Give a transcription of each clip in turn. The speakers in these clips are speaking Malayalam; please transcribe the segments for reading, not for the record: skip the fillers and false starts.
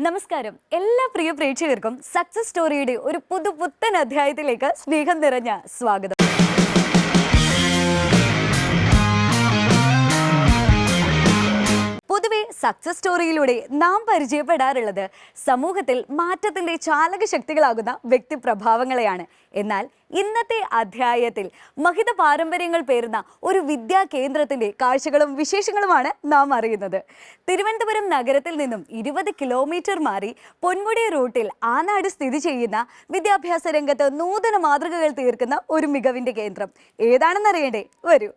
നമസ്കാരം എല്ലാ പ്രിയ പ്രേക്ഷകർക്കും സക്സസ് സ്റ്റോറിയുടെ ഒരു പുത്തൻ അധ്യായത്തിലേക്ക് സ്നേഹം നിറഞ്ഞ സ്വാഗതം. പൊതുവെ സക്സസ് സ്റ്റോറിയിലൂടെ നാം പരിചയപ്പെടാറുള്ളത് സമൂഹത്തിൽ മാറ്റത്തിന്റെ ചാലക ശക്തികളാകുന്ന വ്യക്തിപ്രഭാവങ്ങളെയാണ്. എന്നാൽ ഇന്നത്തെ അധ്യായത്തിൽ മഹിത പാരമ്പര്യങ്ങൾ പേരുന്ന ഒരു വിദ്യാ കേന്ദ്രത്തിന്റെ കാഴ്ചകളും വിശേഷങ്ങളുമാണ് നാം അറിയുന്നത്. തിരുവനന്തപുരം നഗരത്തിൽ നിന്നും 20 കിലോമീറ്റർ മാറി പൊന്മുടി റൂട്ടിൽ ആനാട് സ്ഥിതി ചെയ്യുന്ന വിദ്യാഭ്യാസ രംഗത്ത് നൂതന മാതൃകകൾ തീർക്കുന്ന ഒരു മികവിന്റെ കേന്ദ്രം ഏതാണെന്നറിയണ്ടേ? വരൂ.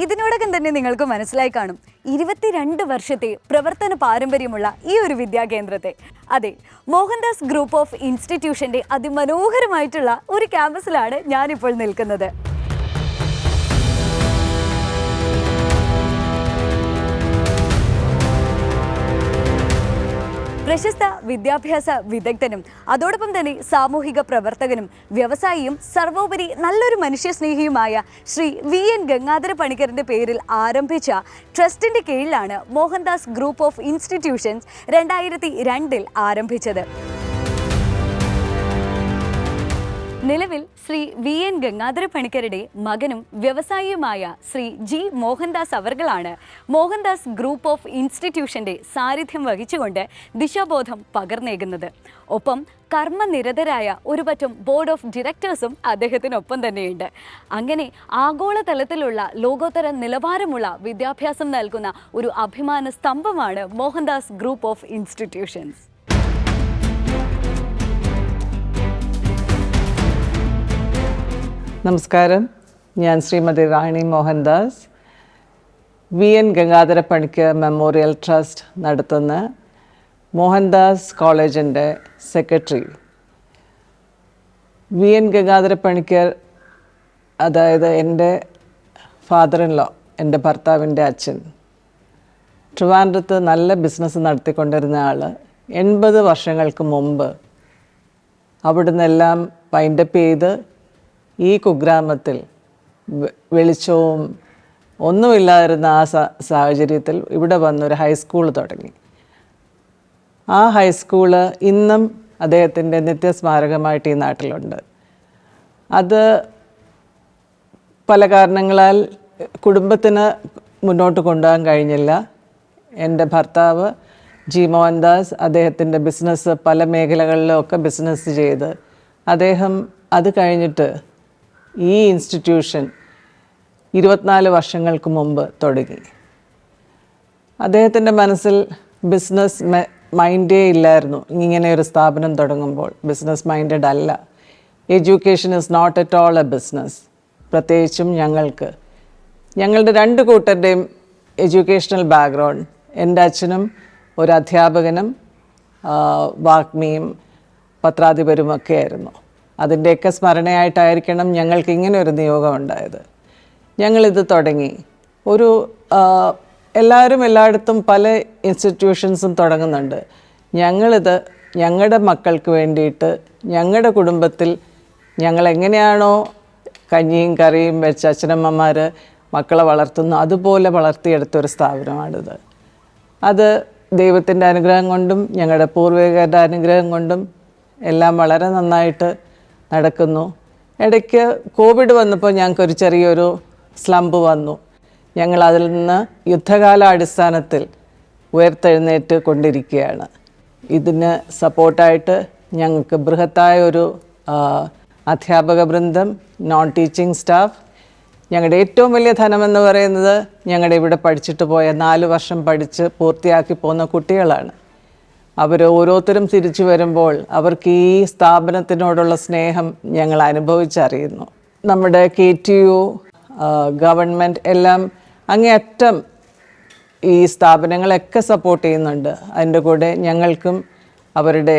ഇതിനോടകം തന്നെ നിങ്ങൾക്ക് മനസ്സിലായി കാണും 22 വർഷത്തെ പ്രവർത്തന പാരമ്പര്യമുള്ള ഈ ഒരു വിദ്യാകേന്ദ്രത്തെ. അതെ, മോഹൻദാസ് ഗ്രൂപ്പ് ഓഫ് ഇൻസ്റ്റിറ്റ്യൂഷന്റെ അതിമനോഹരമായിട്ടുള്ള ഒരു ക്യാമ്പസിലാണ് ഞാനിപ്പോൾ നിൽക്കുന്നത്. പ്രശസ്ത വിദ്യാഭ്യാസ വിദഗ്ധനും അതോടൊപ്പം തന്നെ സാമൂഹിക പ്രവർത്തകനും വ്യവസായിയും സർവോപരി നല്ലൊരു മനുഷ്യസ്നേഹിയുമായ ശ്രീ VN ഗംഗാധര പണിക്കറിന്റെ പേരിൽ ആരംഭിച്ച ട്രസ്റ്റിന്റെ കീഴിലാണ് മോഹൻദാസ് ഗ്രൂപ്പ് ഓഫ് ഇൻസ്റ്റിറ്റ്യൂഷൻസ് 2002 ആരംഭിച്ചത്. നിലവിൽ ശ്രീ VN ഗംഗാധര പണിക്കരുടെ മകനും വ്യവസായിയുമായ ശ്രീ G മോഹൻദാസ് അവർകളാണ് മോഹൻദാസ് ഗ്രൂപ്പ് ഓഫ് ഇൻസ്റ്റിറ്റ്യൂഷന്റെ സാന്നിധ്യം വഹിച്ചുകൊണ്ട് ദിശാബോധം പകർന്നേകുന്നത്. ഒപ്പം കർമ്മനിരതരായ ഒരുപറ്റം ബോർഡ് ഓഫ് ഡയറക്ടേഴ്സും അദ്ദേഹത്തിനൊപ്പം തന്നെയുണ്ട്. അങ്ങനെ ആഗോളതലത്തിലുള്ള ലോകോത്തര നിലവാരമുള്ള വിദ്യാഭ്യാസം നൽകുന്ന ഒരു അഭിമാന സ്തംഭമാണ് മോഹൻദാസ് ഗ്രൂപ്പ് ഓഫ് ഇൻസ്റ്റിറ്റ്യൂഷൻസ്. നമസ്കാരം, ഞാൻ Shrimati Rani Mohandas, VN Gangadhara Panicker memorial trust നടത്തുന്ന മോഹൻദാസ് കോളേജിൻ്റെ സെക്രട്ടറി. VN ഗംഗാധര പണിക്കർ, അതായത് എൻ്റെ ഫാദർ ഇൻ ലോ, എൻ്റെ ഭർത്താവിൻ്റെ അച്ഛൻ, ട്രിവാൻഡ്രത്ത് നല്ല ബിസിനസ് നടത്തിക്കൊണ്ടിരുന്ന ആൾ 80 വർഷങ്ങൾക്ക് മുമ്പ് അവിടുന്നെല്ലാം വൈൻഡപ്പ് ചെയ്ത് ഈ കുഗ്രാമത്തിൽ വെളിച്ചവും ഒന്നുമില്ലാതിരുന്ന ആ സാഹചര്യത്തിൽ ഇവിടെ വന്നൊരു ഹൈസ്കൂൾ തുടങ്ങി. ആ ഹൈസ്കൂള് ഇന്നും അദ്ദേഹത്തിൻ്റെ നിത്യസ്മാരകമായിട്ട് ഈ നാട്ടിലുണ്ട്. അത് പല കാരണങ്ങളാൽ കുടുംബത്തിന് മുന്നോട്ട് കൊണ്ടുപോകാൻ കഴിഞ്ഞില്ല. എൻ്റെ ഭർത്താവ് G മോഹൻദാസ് അദ്ദേഹത്തിൻ്റെ ബിസിനസ് പല മേഖലകളിലൊക്കെ ബിസിനസ് ചെയ്ത് അദ്ദേഹം അത് കഴിഞ്ഞിട്ട് ഈ ഇൻസ്റ്റിറ്റ്യൂഷൻ 24 വർഷങ്ങൾക്ക് മുമ്പ് തുടങ്ങി. അദ്ദേഹത്തിൻ്റെ മനസ്സിൽ ബിസിനസ് മൈൻഡേ ഇല്ലായിരുന്നു. ഇങ്ങനെ ഒരു സ്ഥാപനം തുടങ്ങുമ്പോൾ ബിസിനസ് മൈൻഡഡ് അല്ല. Education is not at all a business. പ്രത്യേകിച്ചും ഞങ്ങളുടെ 2 കൂട്ടരുടെയും എഡ്യൂക്കേഷണൽ ബാക്ക്ഗ്രൗണ്ട്, എൻ്റെ അച്ഛനും ഒരു അധ്യാപകനും വാഗ്മിയും പത്രാധിപരുമൊക്കെ ആയിരുന്നു. അതിൻ്റെയൊക്കെ സ്മരണയായിട്ടായിരിക്കണം ഞങ്ങൾക്ക് ഇങ്ങനെ ഒരു നിയോഗം ഉണ്ടായത്. ഞങ്ങളിത് തുടങ്ങി. എല്ലാവരും എല്ലായിടത്തും പല ഇൻസ്റ്റിറ്റ്യൂഷൻസും തുടങ്ങുന്നുണ്ട്. ഞങ്ങളിത് ഞങ്ങളുടെ മക്കൾക്ക് വേണ്ടിയിട്ട്, ഞങ്ങളുടെ കുടുംബത്തിൽ ഞങ്ങളെങ്ങനെയാണോ കഞ്ഞിയും കറിയും വെച്ച് അച്ഛനമ്മമാർ മക്കളെ വളർത്തുന്നു അതുപോലെ വളർത്തിയെടുത്തൊരു സ്ഥാപനമാണിത്. അത് ദൈവത്തിൻ്റെ അനുഗ്രഹം കൊണ്ടും ഞങ്ങളുടെ പൂർവികരുടെ അനുഗ്രഹം കൊണ്ടും എല്ലാം വളരെ നന്നായിട്ട് നടക്കുന്നു. ഇടയ്ക്ക് കോവിഡ് വന്നപ്പോൾ ഞങ്ങൾക്കൊരു ചെറിയൊരു സ്ലംപ് വന്നു. ഞങ്ങൾ അതിൽ നിന്ന് യുദ്ധകാലാടിസ്ഥാനത്തിൽ ഉയർത്തെഴുന്നേറ്റ് കൊണ്ടിരിക്കുകയാണ്. ഇതിന് സപ്പോർട്ടായിട്ട് ഞങ്ങൾക്ക് ബൃഹത്തായ ഒരു അധ്യാപക വൃന്ദം, നോൺ ടീച്ചിങ് സ്റ്റാഫ്. ഞങ്ങളുടെ ഏറ്റവും വലിയ ധനമെന്ന് പറയുന്നത് ഞങ്ങളുടെ ഇവിടെ പഠിച്ചിട്ട് പോയ 4 വർഷം പഠിച്ച് പൂർത്തിയാക്കി പോകുന്ന കുട്ടികളാണ്. അവർ ഓരോരുത്തരും തിരിച്ചു വരുമ്പോൾ അവർക്ക് ഈ സ്ഥാപനത്തിനോടുള്ള സ്നേഹം ഞങ്ങൾ അനുഭവിച്ചറിയുന്നു. നമ്മുടെ KTU, ഗവൺമെൻറ് എല്ലാം അങ്ങേയറ്റം ഈ സ്ഥാപനങ്ങളൊക്കെ സപ്പോർട്ട് ചെയ്യുന്നുണ്ട്. അതിൻ്റെ കൂടെ ഞങ്ങൾക്കും അവരുടെ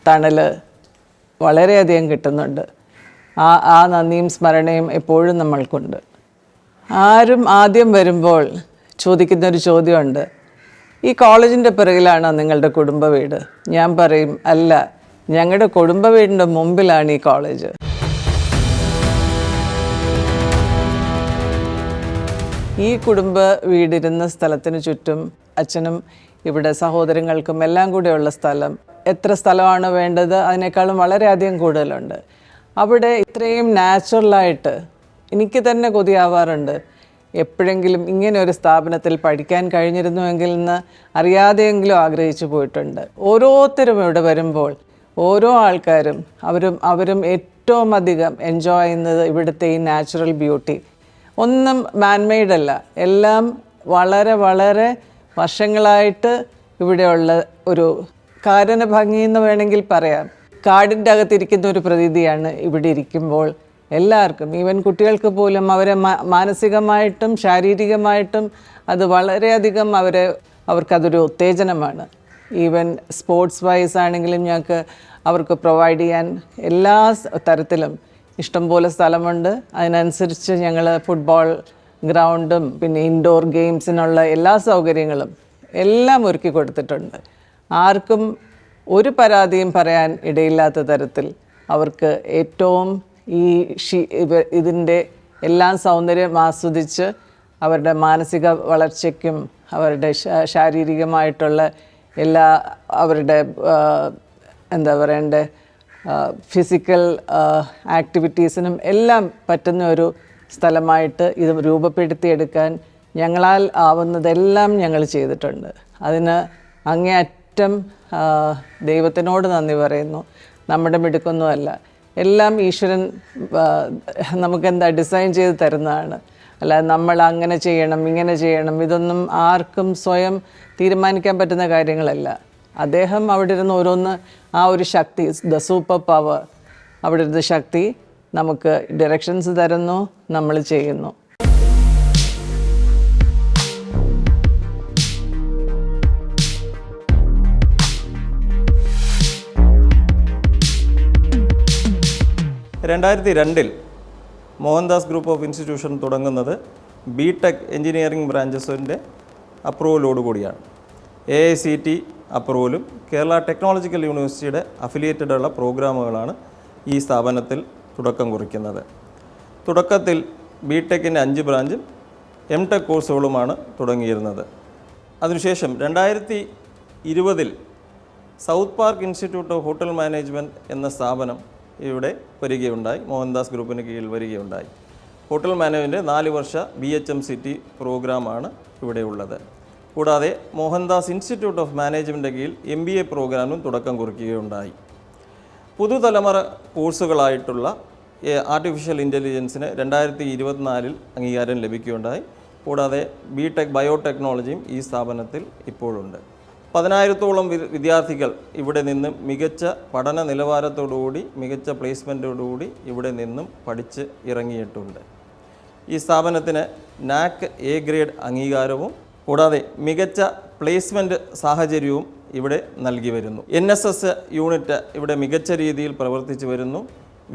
തണൽ വളരെയധികം കിട്ടുന്നുണ്ട്. ആ നന്ദിയും സ്മരണയും എപ്പോഴും നമ്മൾക്കുണ്ട്. ആരും ആദ്യം വരുമ്പോൾ ചോദിക്കുന്നൊരു ചോദ്യമുണ്ട്, ഈ കോളേജിൻ്റെ പിറകിലാണോ നിങ്ങളുടെ കുടുംബ വീട്? ഞാൻ പറയും അല്ല, ഞങ്ങളുടെ കുടുംബ വീടിൻ്റെ മുമ്പിലാണ് ഈ കോളേജ്. ഈ കുടുംബ വീടിരുന്ന സ്ഥലത്തിന് ചുറ്റും അച്ഛനും ഇവിടെ സഹോദരങ്ങൾക്കും എല്ലാം കൂടെയുള്ള സ്ഥലം, എത്ര സ്ഥലമാണ് വേണ്ടത് അതിനേക്കാളും വളരെയധികം കൂടുതലുണ്ട്. അവിടെ ഇത്രയും നാച്ചുറലായിട്ട് എനിക്ക് തന്നെ കൊതിയാവാറുണ്ട്. എപ്പോഴെങ്കിലും ഇങ്ങനെ ഒരു സ്ഥാപനത്തിൽ പഠിക്കാൻ കഴിഞ്ഞിരുന്നുവെങ്കിൽ എന്ന് അറിയാതെയെങ്കിലും ആഗ്രഹിച്ചു പോയിട്ടുണ്ട്. ഓരോരുത്തരും ഇവിടെ വരുമ്പോൾ ഓരോ ആൾക്കാരും അവരും ഏറ്റവും അധികം എൻജോയ് ചെയ്യുന്നത് ഇവിടുത്തെ ഈ നാച്ചുറൽ ബ്യൂട്ടി. ഒന്നും മാൻമെയ്ഡ് അല്ല, എല്ലാം വളരെ വളരെ വർഷങ്ങളായിട്ട് ഇവിടെയുള്ള ഒരു കാരണ ഭംഗി എന്ന് വേണമെങ്കിൽ പറയാം. കാടിൻ്റെ അകത്തിരിക്കുന്ന ഒരു പ്രതീതിയാണ് ഇവിടെ ഇരിക്കുമ്പോൾ എല്ലാവർക്കും, ഈവൻ കുട്ടികൾക്ക് പോലും അവരെ മാനസികമായിട്ടും ശാരീരികമായിട്ടും അത് വളരെയധികം അവർക്കതൊരു ഉത്തേജനമാണ്. ഈവൻ സ്പോർട്സ് വൈസ് ആണെങ്കിലും ഞങ്ങൾക്ക് അവർക്ക് പ്രൊവൈഡ് ചെയ്യാൻ എല്ലാ തരത്തിലും ഇഷ്ടംപോലെ സ്ഥലമുണ്ട്. അതിനനുസരിച്ച് ഞങ്ങൾ ഫുട്ബോൾ ഗ്രൗണ്ടും പിന്നെ ഇൻഡോർ ഗെയിംസിനുള്ള എല്ലാ സൗകര്യങ്ങളും എല്ലാം ഒരുക്കി കൊടുത്തിട്ടുണ്ട്. ആർക്കും ഒരു പരാതിയും പറയാൻ ഇടയില്ലാത്ത തരത്തിൽ അവർക്ക് ഏറ്റവും ഇതിൻ്റെ എല്ലാം സൗന്ദര്യം ആസ്വദിച്ച് അവരുടെ മാനസിക വളർച്ചയ്ക്കും അവരുടെ ശാരീരികമായിട്ടുള്ള എല്ലാ അവരുടെ എന്താ പറയണ്ടേ ഫിസിക്കൽ ആക്ടിവിറ്റീസിനും എല്ലാം പറ്റുന്ന ഒരു സ്ഥലമായിട്ട് ഇത് രൂപപ്പെടുത്തിയെടുക്കാൻ ഞങ്ങളാൽ ആവുന്നതെല്ലാം ഞങ്ങൾ ചെയ്തിട്ടുണ്ട്. അതിന് അങ്ങേയറ്റം ദൈവത്തിനോട് നന്ദി പറയുന്നു. നമ്മുടെ മിടുക്കൊന്നുമല്ല, എല്ലാം ഈശ്വരൻ നമുക്കെന്താ ഡിസൈൻ ചെയ്ത് തരുന്നതാണ്. അല്ലാതെ നമ്മൾ അങ്ങനെ ചെയ്യണം ഇങ്ങനെ ചെയ്യണം ഇതൊന്നും ആർക്കും സ്വയം തീരുമാനിക്കാൻ പറ്റുന്ന കാര്യങ്ങളല്ല. അദ്ദേഹം അവിടെ ഇരുന്ന് ഓരോന്ന് ആ ഒരു ശക്തി, ദ സൂപ്പർ പവർ, അവിടെ ഇരുന്ന ശക്തി നമുക്ക് ഡയറക്ഷൻസ് തരുന്നു, നമ്മൾ ചെയ്യുന്നു. രണ്ടായിരത്തി മോഹൻദാസ് ഗ്രൂപ്പ് ഓഫ് ഇൻസ്റ്റിറ്റ്യൂഷൻ തുടങ്ങുന്നത് BTech എഞ്ചിനീയറിംഗ് ബ്രാഞ്ചസിൻ്റെ അപ്രൂവലോടുകൂടിയാണ്. AICT അപ്രൂവലും കേരള ടെക്നോളജിക്കൽ യൂണിവേഴ്സിറ്റിയുടെ അഫിലിയേറ്റഡുള്ള പ്രോഗ്രാമുകളാണ് ഈ സ്ഥാപനത്തിൽ തുടക്കം കുറിക്കുന്നത്. തുടക്കത്തിൽ BTechൻ്റെ 5 ബ്രാഞ്ചും MTech കോഴ്സുകളുമാണ് തുടങ്ങിയിരുന്നത്. അതിനുശേഷം 2020 south park institute of hotel management എന്ന സ്ഥാപനം ഇവിടെ വരികയുണ്ടായി. മോഹൻദാസ് ഗ്രൂപ്പിന് കീഴിൽ വരികയുണ്ടായി. ഹോട്ടൽ മാനേജ്മെൻറ്റ് 4 വർഷ BHMCT പ്രോഗ്രാമാണ് ഇവിടെ ഉള്ളത്. കൂടാതെ മോഹൻദാസ് ഇൻസ്റ്റിറ്റ്യൂട്ട് ഓഫ് മാനേജ്മെൻറ്റിൻ്റെ കീഴിൽ MBA പ്രോഗ്രാമിനും തുടക്കം കുറിക്കുകയുണ്ടായി. പുതുതലമുറ കോഴ്സുകളായിട്ടുള്ള ആർട്ടിഫിഷ്യൽ ഇൻ്റലിജൻസിന് 2024 അംഗീകാരം ലഭിക്കുകയുണ്ടായി. കൂടാതെ BTech ബയോടെക്നോളജിയും ഈ സ്ഥാപനത്തിൽ ഇപ്പോഴുണ്ട്. 10,000-ഓളം വിദ്യാർത്ഥികൾ ഇവിടെ നിന്നും മികച്ച പഠന നിലവാരത്തോടുകൂടി മികച്ച പ്ലേസ്മെൻറ്റോടുകൂടി ഇവിടെ നിന്നും പഠിച്ച് ഇറങ്ങിയിട്ടുണ്ട്. ഈ സ്ഥാപനത്തിന് NAC A ഗ്രേഡ് അംഗീകാരവും കൂടാതെ മികച്ച പ്ലേസ്മെൻറ്റ് സാഹചര്യവും ഇവിടെ നൽകി വരുന്നു. NSS യൂണിറ്റ് ഇവിടെ മികച്ച രീതിയിൽ പ്രവർത്തിച്ചു വരുന്നു.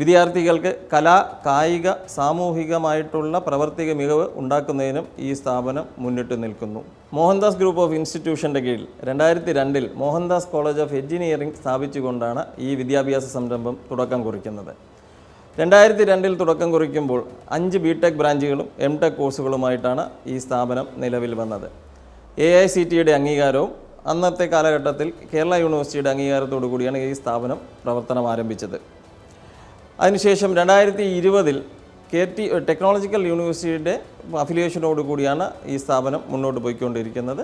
വിദ്യാർത്ഥികൾക്ക് കലാ കായിക സാമൂഹികമായിട്ടുള്ള പ്രവർത്തിക മികവ് ഉണ്ടാക്കുന്നതിനും ഈ സ്ഥാപനം മുന്നിട്ട് നിൽക്കുന്നു. മോഹൻദാസ് ഗ്രൂപ്പ് ഓഫ് ഇൻസ്റ്റിറ്റ്യൂഷൻ്റെ കീഴിൽ 2002 മോഹൻദാസ് കോളേജ് ഓഫ് എഞ്ചിനീയറിംഗ് സ്ഥാപിച്ചുകൊണ്ടാണ് ഈ വിദ്യാഭ്യാസ സംരംഭം തുടക്കം കുറിക്കുന്നത്. 2002 തുടക്കം കുറിക്കുമ്പോൾ 5 BTech ബ്രാഞ്ചുകളും MTech കോഴ്സുകളുമായിട്ടാണ് ഈ സ്ഥാപനം നിലവിൽ വന്നത്. AICTയുടെ അംഗീകാരവും അന്നത്തെ കാലഘട്ടത്തിൽ കേരള യൂണിവേഴ്സിറ്റിയുടെ അംഗീകാരത്തോടു കൂടിയാണ് ഈ സ്ഥാപനം പ്രവർത്തനം ആരംഭിച്ചത്. അതിനുശേഷം 2020 KT ടെക്നോളജിക്കൽ യൂണിവേഴ്സിറ്റിയുടെ അഫിലിയേഷനോട് കൂടിയാണ് ഈ സ്ഥാപനം മുന്നോട്ട് പോയിക്കൊണ്ടിരിക്കുന്നത്.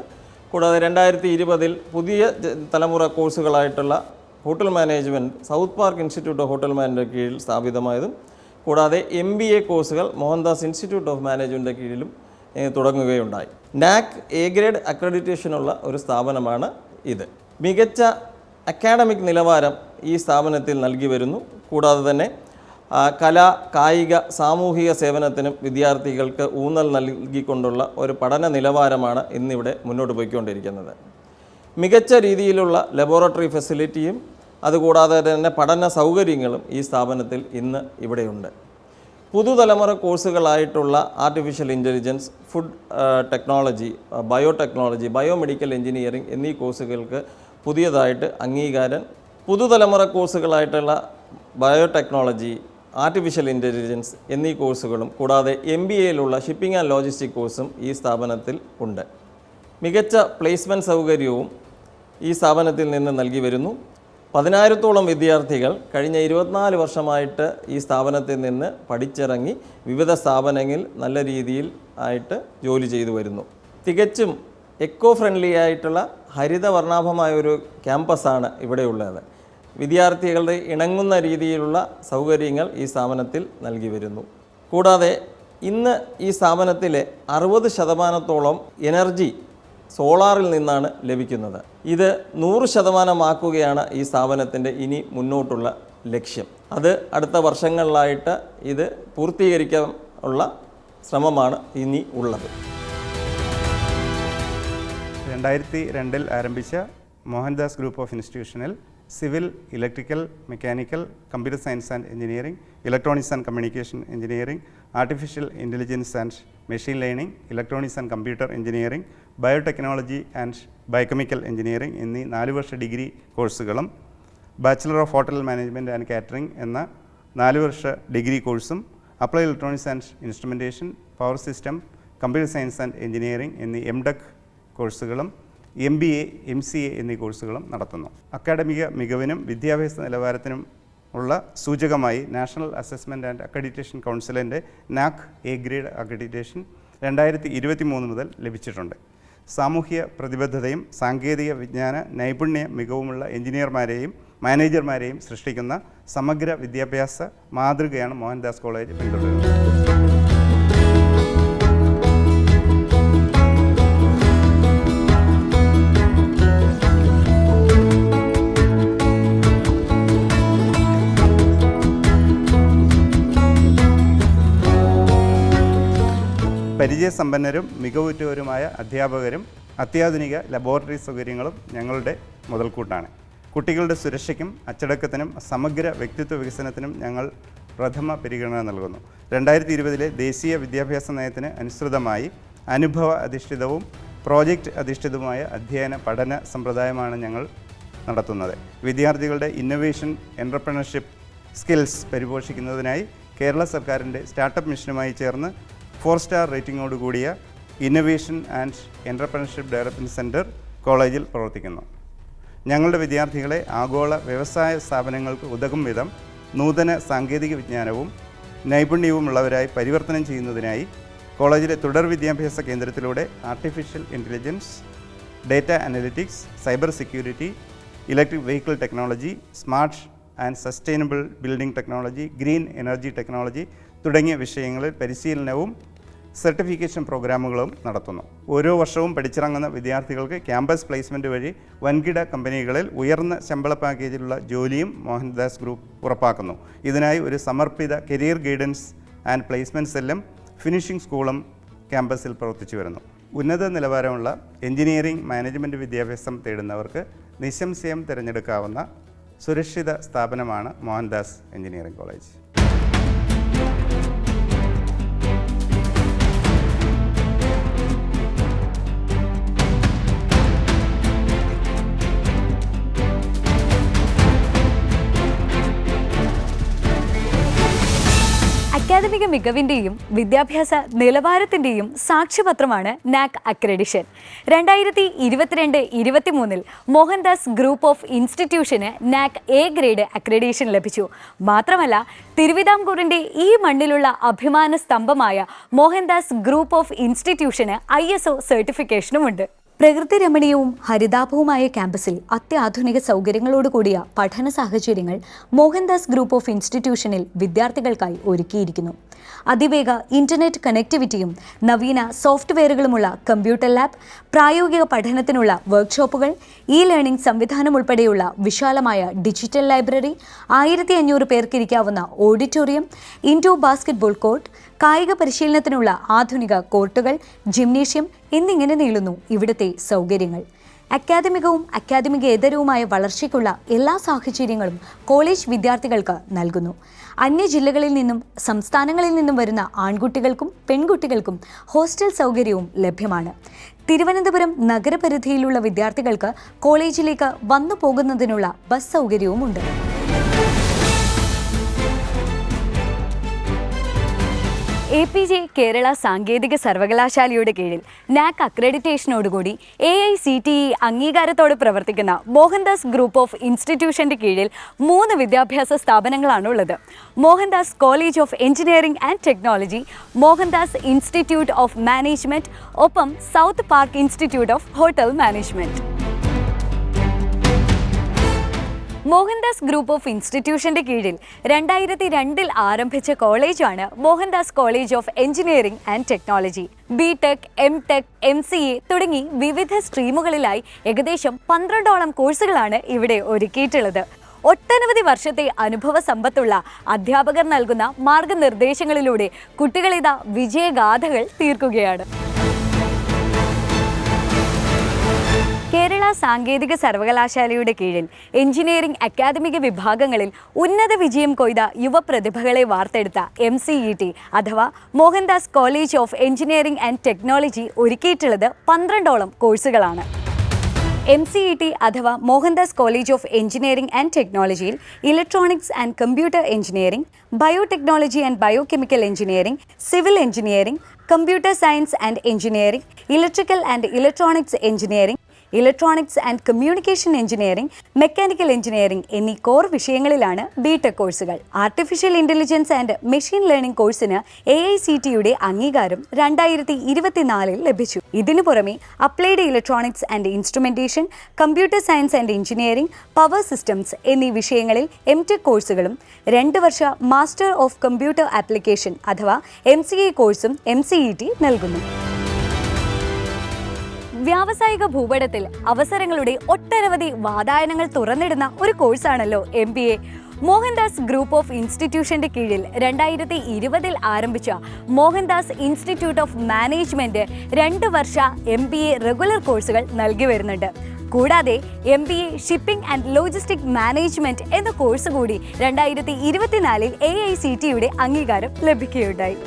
കൂടാതെ 2020 പുതിയ തലമുറ കോഴ്സുകളായിട്ടുള്ള hotel management south park institute of hotel മാനേജ്മെൻറ്റിൻ്റെ കീഴിൽ സ്ഥാപിതമായതും കൂടാതെ MBA കോഴ്സുകൾ മോഹൻദാസ് ഇൻസ്റ്റിറ്റ്യൂട്ട് ഓഫ് മാനേജ്മെൻറ്റിൻ്റെ കീഴിലും തുടങ്ങുകയുണ്ടായി. NAC A ഗ്രേഡ് അക്രഡിറ്റേഷനുള്ള ഒരു സ്ഥാപനമാണ് ഇത്. മികച്ച അക്കാഡമിക് നിലവാരം ഈ സ്ഥാപനത്തിൽ നൽകി വരുന്നു. കൂടാതെ തന്നെ കല, കായിക, സാമൂഹിക സേവനത്തിനും വിദ്യാർത്ഥികൾക്ക് ഊന്നൽ നൽകിക്കൊണ്ടുള്ള ഒരു പഠന നിലവാരമാണ് ഇന്നിവിടെ മുന്നോട്ട് പോയിക്കൊണ്ടിരിക്കുന്നത്. മികച്ച രീതിയിലുള്ള ലബോറട്ടറി ഫെസിലിറ്റിയും അതുകൂടാതെ തന്നെ പഠന സൗകര്യങ്ങളും ഈ സ്ഥാപനത്തിൽ ഇന്ന് ഇവിടെയുണ്ട്. പുതുതലമുറ കോഴ്സുകളായിട്ടുള്ള artificial intelligence, food technology, biotechnology, biomedical engineering എന്നീ കോഴ്സുകൾക്ക് പുതിയതായിട്ട് അംഗീകാരം, പുതുതലമുറ കോഴ്സുകളായിട്ടുള്ള ബയോടെക്നോളജി, ആർട്ടിഫിഷ്യൽ ഇൻ്റലിജൻസ് എന്നീ കോഴ്സുകളും കൂടാതെ MBAയിലുള്ള ഷിപ്പിംഗ് ആൻഡ് ലോജിസ്റ്റിക് കോഴ്സും ഈ സ്ഥാപനത്തിൽ ഉണ്ട്. മികച്ച പ്ലേസ്മെൻറ്റ് സൗകര്യവും ഈ സ്ഥാപനത്തിൽ നിന്ന് നൽകി വരുന്നു. 10,000-ഓളം വിദ്യാർത്ഥികൾ കഴിഞ്ഞ 24 വർഷമായിട്ട് ഈ സ്ഥാപനത്തിൽ നിന്ന് പഠിച്ചിറങ്ങി വിവിധ സ്ഥാപനങ്ങളിൽ നല്ല രീതിയിൽ ആയിട്ട് ജോലി ചെയ്തു വരുന്നു. തികച്ചും എക്കോ ഫ്രണ്ട്ലി ആയിട്ടുള്ള ഹരിതവർണ്ണാഭമായ ഒരു ക്യാമ്പസാണ് ഇവിടെയുള്ളത്. വിദ്യാർത്ഥികളുടെ ഇണങ്ങുന്ന രീതിയിലുള്ള സൗകര്യങ്ങൾ ഈ സ്ഥാപനത്തിൽ നൽകി വരുന്നു. കൂടാതെ ഇന്ന് ഈ സ്ഥാപനത്തിലെ 60% എനർജി സോളാറിൽ നിന്നാണ് ലഭിക്കുന്നത്. ഇത് 100% ഈ സ്ഥാപനത്തിൻ്റെ ഇനി മുന്നോട്ടുള്ള ലക്ഷ്യം. അത് അടുത്ത വർഷങ്ങളിലായിട്ട് ഇത് പൂർത്തീകരിക്കാനുള്ള ശ്രമമാണ് ഇനി ഉള്ളത്. 2002 ആരംഭിച്ച മോഹൻദാസ് ഗ്രൂപ്പ് ഓഫ് ഇൻസ്റ്റിറ്റ്യൂഷനിൽ civil, electrical, mechanical, computer science and engineering, electronics and communication engineering, artificial intelligence and machine learning, electronics and computer engineering, biotechnology and biochemical engineering എന്നീ 4 വർഷ ഡിഗ്രി കോഴ്സുകളും bachelor of hotel management and catering എന്ന 4 വർഷ ഡിഗ്രി കോഴ്സും applied electronics and instrumentation, power system, computer science and engineering എന്നീ MTech കോഴ്സുകളും MBA, MCA എന്നീ കോഴ്സുകളും നടത്തുന്നു. അക്കാഡമിക മികവിനും വിദ്യാഭ്യാസ നിലവാരത്തിനും ഉള്ള സൂചകമായി നാഷണൽ അസസ്മെൻറ്റ് ആൻഡ് അക്രഡിറ്റേഷൻ കൗൺസിലിൻ്റെ NAAC A ഗ്രേഡ് അക്രഡിറ്റേഷൻ 2023 മുതൽ ലഭിച്ചിട്ടുണ്ട്. സാമൂഹ്യ പ്രതിബദ്ധതയും സാങ്കേതിക വിജ്ഞാന നൈപുണ്യ മികവുമുള്ള എഞ്ചിനീയർമാരെയും മാനേജർമാരെയും സൃഷ്ടിക്കുന്ന സമഗ്ര വിദ്യാഭ്യാസ മാതൃകയാണ് മോഹൻദാസ് കോളേജ് പിന്തുടരുന്നത്. പരിചയസമ്പന്നരും മികവുറ്റവരുമായ അധ്യാപകരും അത്യാധുനിക ലബോറട്ടറി സൗകര്യങ്ങളും ഞങ്ങളുടെ മുതൽക്കൂട്ടാണ്. കുട്ടികളുടെ സുരക്ഷയ്ക്കും അച്ചടക്കത്തിനും സമഗ്ര വ്യക്തിത്വ വികസനത്തിനും ഞങ്ങൾ പ്രഥമ പരിഗണന നൽകുന്നു. 2020 ദേശീയ വിദ്യാഭ്യാസ നയത്തിന് അനുസൃതമായി അനുഭവ അധിഷ്ഠിതവും പ്രോജക്റ്റ് അധിഷ്ഠിതവുമായ അധ്യയന പഠന സമ്പ്രദായമാണ് ഞങ്ങൾ നടത്തുന്നത്. വിദ്യാർത്ഥികളുടെ ഇന്നൊവേഷൻ, എൻ്റർപ്രണർഷിപ്പ് സ്കിൽസ് പരിപോഷിക്കുന്നതിനായി കേരള സർക്കാരിൻ്റെ സ്റ്റാർട്ടപ്പ് മിഷനുമായി ചേർന്ന് 4-സ്റ്റാർ റേറ്റിംഗോട് കൂടിയ innovation and entrepreneurship development centre കോളേജിൽ പ്രവർത്തിക്കുന്നു. ഞങ്ങളുടെ വിദ്യാർത്ഥികളെ ആഗോള വ്യവസായ സ്ഥാപനങ്ങൾക്ക് ഉതകും വിധം നൂതന സാങ്കേതിക വിജ്ഞാനവും നൈപുണ്യവുമുള്ളവരായി പരിവർത്തനം ചെയ്യുന്നതിനായി കോളേജിലെ തുടർ വിദ്യാഭ്യാസ കേന്ദ്രത്തിലൂടെ artificial intelligence, data analytics, cyber security, electric vehicle technology, smart and sustainable building technology, green energy technology തുടങ്ങിയ വിഷയങ്ങളിൽ പരിശീലനവും സർട്ടിഫിക്കേഷൻ പ്രോഗ്രാമുകളും നടത്തുന്നു. ഓരോ വർഷവും പഠിച്ചിറങ്ങുന്ന വിദ്യാർത്ഥികൾക്ക് ക്യാമ്പസ് പ്ലേസ്മെൻറ്റ് വഴി വൻകിട കമ്പനികളിൽ ഉയർന്ന ശമ്പള പാക്കേജിലുള്ള ജോലിയും മോഹൻദാസ് ഗ്രൂപ്പ് ഉറപ്പാക്കുന്നു. ഇതിനായി ഒരു സമർപ്പിത കരിയർ ഗൈഡൻസ് ആൻഡ് പ്ലേസ്മെൻറ്റ് സെല്ലും ഫിനിഷിംഗ് സ്കൂളും ക്യാമ്പസിൽ പ്രവർത്തിച്ചു വരുന്നു. ഉന്നത നിലവാരമുള്ള എഞ്ചിനീയറിംഗ്, മാനേജ്മെൻറ്റ് വിദ്യാഭ്യാസം തേടുന്നവർക്ക് നിസ്സംശയം തിരഞ്ഞെടുക്കാവുന്ന സുരക്ഷിത സ്ഥാപനമാണ് മോഹൻദാസ് എഞ്ചിനീയറിംഗ് കോളേജ്. അക്കാദമിക മികവിൻ്റെയും വിദ്യാഭ്യാസ നിലവാരത്തിൻ്റെയും സാക്ഷ്യപത്രമാണ് NAAC accreditation. 2022-23 Mohandas group of ഇൻസ്റ്റിറ്റ്യൂഷന് NAAC A ഗ്രേഡ് അക്രഡിഷൻ ലഭിച്ചു. മാത്രമല്ല, തിരുവിതാംകൂറിൻ്റെ ഈ മണ്ണിലുള്ള അഭിമാന സ്തംഭമായ മോഹൻദാസ് ഗ്രൂപ്പ് ഓഫ് ഇൻസ്റ്റിറ്റ്യൂഷന് ISO സർട്ടിഫിക്കേഷനുമുണ്ട്. പ്രകൃതി രമണീയവും ഹരിതാഭവുമായ ക്യാമ്പസിൽ അത്യാധുനിക സൗകര്യങ്ങളോടുകൂടിയ പഠന സാഹചര്യങ്ങൾ മോഹൻദാസ് ഗ്രൂപ്പ് ഓഫ് ഇൻസ്റ്റിറ്റ്യൂഷനിൽ വിദ്യാർത്ഥികൾക്കായി ഒരുക്കിയിരിക്കുന്നു. അതിവേഗ ഇന്റർനെറ്റ് കണക്ടിവിറ്റിയും നവീന സോഫ്റ്റ്വെയറുകളുമുള്ള കമ്പ്യൂട്ടർ ലാബ്, പ്രായോഗിക പഠനത്തിനുള്ള വർക്ക്ഷോപ്പുകൾ, ലേണിംഗ് സംവിധാനം ഉൾപ്പെടെയുള്ള വിശാലമായ ഡിജിറ്റൽ ലൈബ്രറി, 1500 പേർക്കിരിക്കാവുന്ന ഓഡിറ്റോറിയം, ഇൻഡോർ ബാസ്കറ്റ്ബോൾ കോർട്ട്, കായിക പരിശീലനത്തിനുള്ള ആധുനിക കോർട്ടുകൾ, ജിംനേഷ്യം എന്നിങ്ങനെ നീളുന്നു ഇവിടുത്തെ സൗകര്യങ്ങൾ. അക്കാദമികവും അക്കാദമികേതരവുമായ വളർച്ചയ്ക്കുള്ള എല്ലാ സാഹചര്യങ്ങളും കോളേജ് വിദ്യാർത്ഥികൾക്ക് നൽകുന്നു. അന്യ ജില്ലകളിൽ നിന്നും സംസ്ഥാനങ്ങളിൽ നിന്നും വരുന്ന ആൺകുട്ടികൾക്കും പെൺകുട്ടികൾക്കും ഹോസ്റ്റൽ സൗകര്യവും ലഭ്യമാണ്. തിരുവനന്തപുരം നഗരപരിധിയിലുള്ള വിദ്യാർത്ഥികൾക്ക് കോളേജിലേക്ക് വന്നു പോകുന്നതിനുള്ള ബസ് സൗകര്യവുമുണ്ട്. APJ കേരള സാങ്കേതിക സർവകലാശാലയുടെ കീഴിൽ NAC അക്രഡിറ്റേഷനോടുകൂടി AICTE അംഗീകാരത്തോടെ പ്രവർത്തിക്കുന്ന മോഹൻദാസ് ഗ്രൂപ്പ് ഓഫ് ഇൻസ്റ്റിറ്റ്യൂഷന്റെ കീഴിൽ 3 വിദ്യാഭ്യാസ സ്ഥാപനങ്ങളാണുള്ളത്. Mohandas college of engineering and technology, Mohandas institute of management, ഒപ്പം south park institute of hotel management. Mohandas group of ഇൻസ്റ്റിറ്റ്യൂഷന്റെ കീഴിൽ 2002 ആരംഭിച്ച കോളേജാണ് Mohandas college of engineering and technology. BTech, MTech, MCA തുടങ്ങി വിവിധ സ്ട്രീമുകളിലായി ഏകദേശം 12ഓളം കോഴ്സുകളാണ് ഇവിടെ ഒരുക്കിയിട്ടുള്ളത്. ഒട്ടനവധി വർഷത്തെ അനുഭവ സമ്പത്തുള്ള അധ്യാപകർ നൽകുന്ന മാർഗനിർദ്ദേശങ്ങളിലൂടെ കുട്ടികളിതാ വിജയഗാഥകൾ തീർക്കുകയാണ്. കേരള സാങ്കേതിക സർവകലാശാലയുടെ കീഴിൽ എഞ്ചിനീയറിംഗ് അക്കാദമിക വിഭാഗങ്ങളിൽ ഉന്നത വിജയം കൊയ്ത യുവപ്രതിഭകളെ വാർത്തെടുത്ത MCET അഥവാ Mohandas college of engineering and technology ഒരുക്കിയിട്ടുള്ളത് 12ഓളം കോഴ്സുകളാണ്. MCET അഥവാ Mohandas college of engineering and ടെക്നോളജിയിൽ electronics and computer engineering, biotechnology and biochemical engineering, civil engineering, computer science and engineering, electrical and electronics engineering, electronics and communication engineering, mechanical engineering എന്നീ കോർ വിഷയങ്ങളിലാണ് BTech കോഴ്സുകൾ. Artificial intelligence and machine learning കോഴ്സിന് AICTEയുടെ അംഗീകാരം 2024 ലഭിച്ചു. ഇതിനു പുറമെ applied electronics and instrumentation, computer science and engineering, power systems എന്നീ വിഷയങ്ങളിൽ MTech കോഴ്സുകളും 2 വർഷ മാസ്റ്റർ ഓഫ് കമ്പ്യൂട്ടർ ആപ്ലിക്കേഷൻ അഥവാ MCA കോഴ്സും MCET നൽകുന്നു. വ്യാവസായിക ഭൂപടത്തിൽ അവസരങ്ങളുടെ ഒട്ടനവധി വാതായനങ്ങൾ തുറന്നിടുന്ന ഒരു കോഴ്സാണല്ലോ MBA. മോഹൻദാസ് ഗ്രൂപ്പ് ഓഫ് ഇൻസ്റ്റിറ്റ്യൂഷന്റെ കീഴിൽ 2020 ആരംഭിച്ച Mohandas institute of management 2 Varsha MBA regular കോഴ്സുകൾ നൽകി വരുന്നുണ്ട്. കൂടാതെ MBA shipping and logistic management എന്ന കോഴ്സ് കൂടി 2024 AICTEയുടെ അംഗീകാരം ലഭിക്കുകയുണ്ടായി.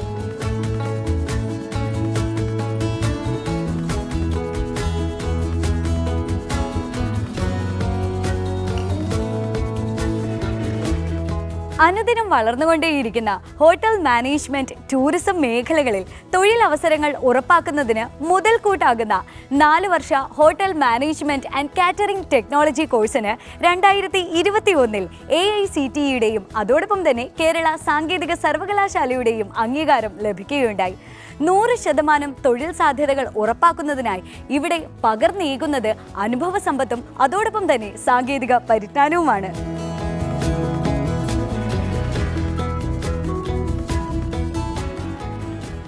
അനുദിനം വളർന്നുകൊണ്ടേയിരിക്കുന്ന ഹോട്ടൽ മാനേജ്മെന്റ്, ടൂറിസം മേഖലകളിൽ തൊഴിലവസരങ്ങൾ ഉറപ്പാക്കുന്നതിന് മുതൽക്കൂട്ടാകുന്ന 4 വർഷ hotel management and catering technology കോഴ്സിന് 2021 AICTEയുടെയും അതോടൊപ്പം തന്നെ കേരള സാങ്കേതിക സർവകലാശാലയുടെയും അംഗീകാരം ലഭിക്കുകയുണ്ടായി. 100% തൊഴിൽ സാധ്യതകൾ ഉറപ്പാക്കുന്നതിനായി ഇവിടെ പകർന്നേകുന്നത് അനുഭവ സമ്പത്തും അതോടൊപ്പം തന്നെ സാങ്കേതിക പരിജ്ഞാനവുമാണ്.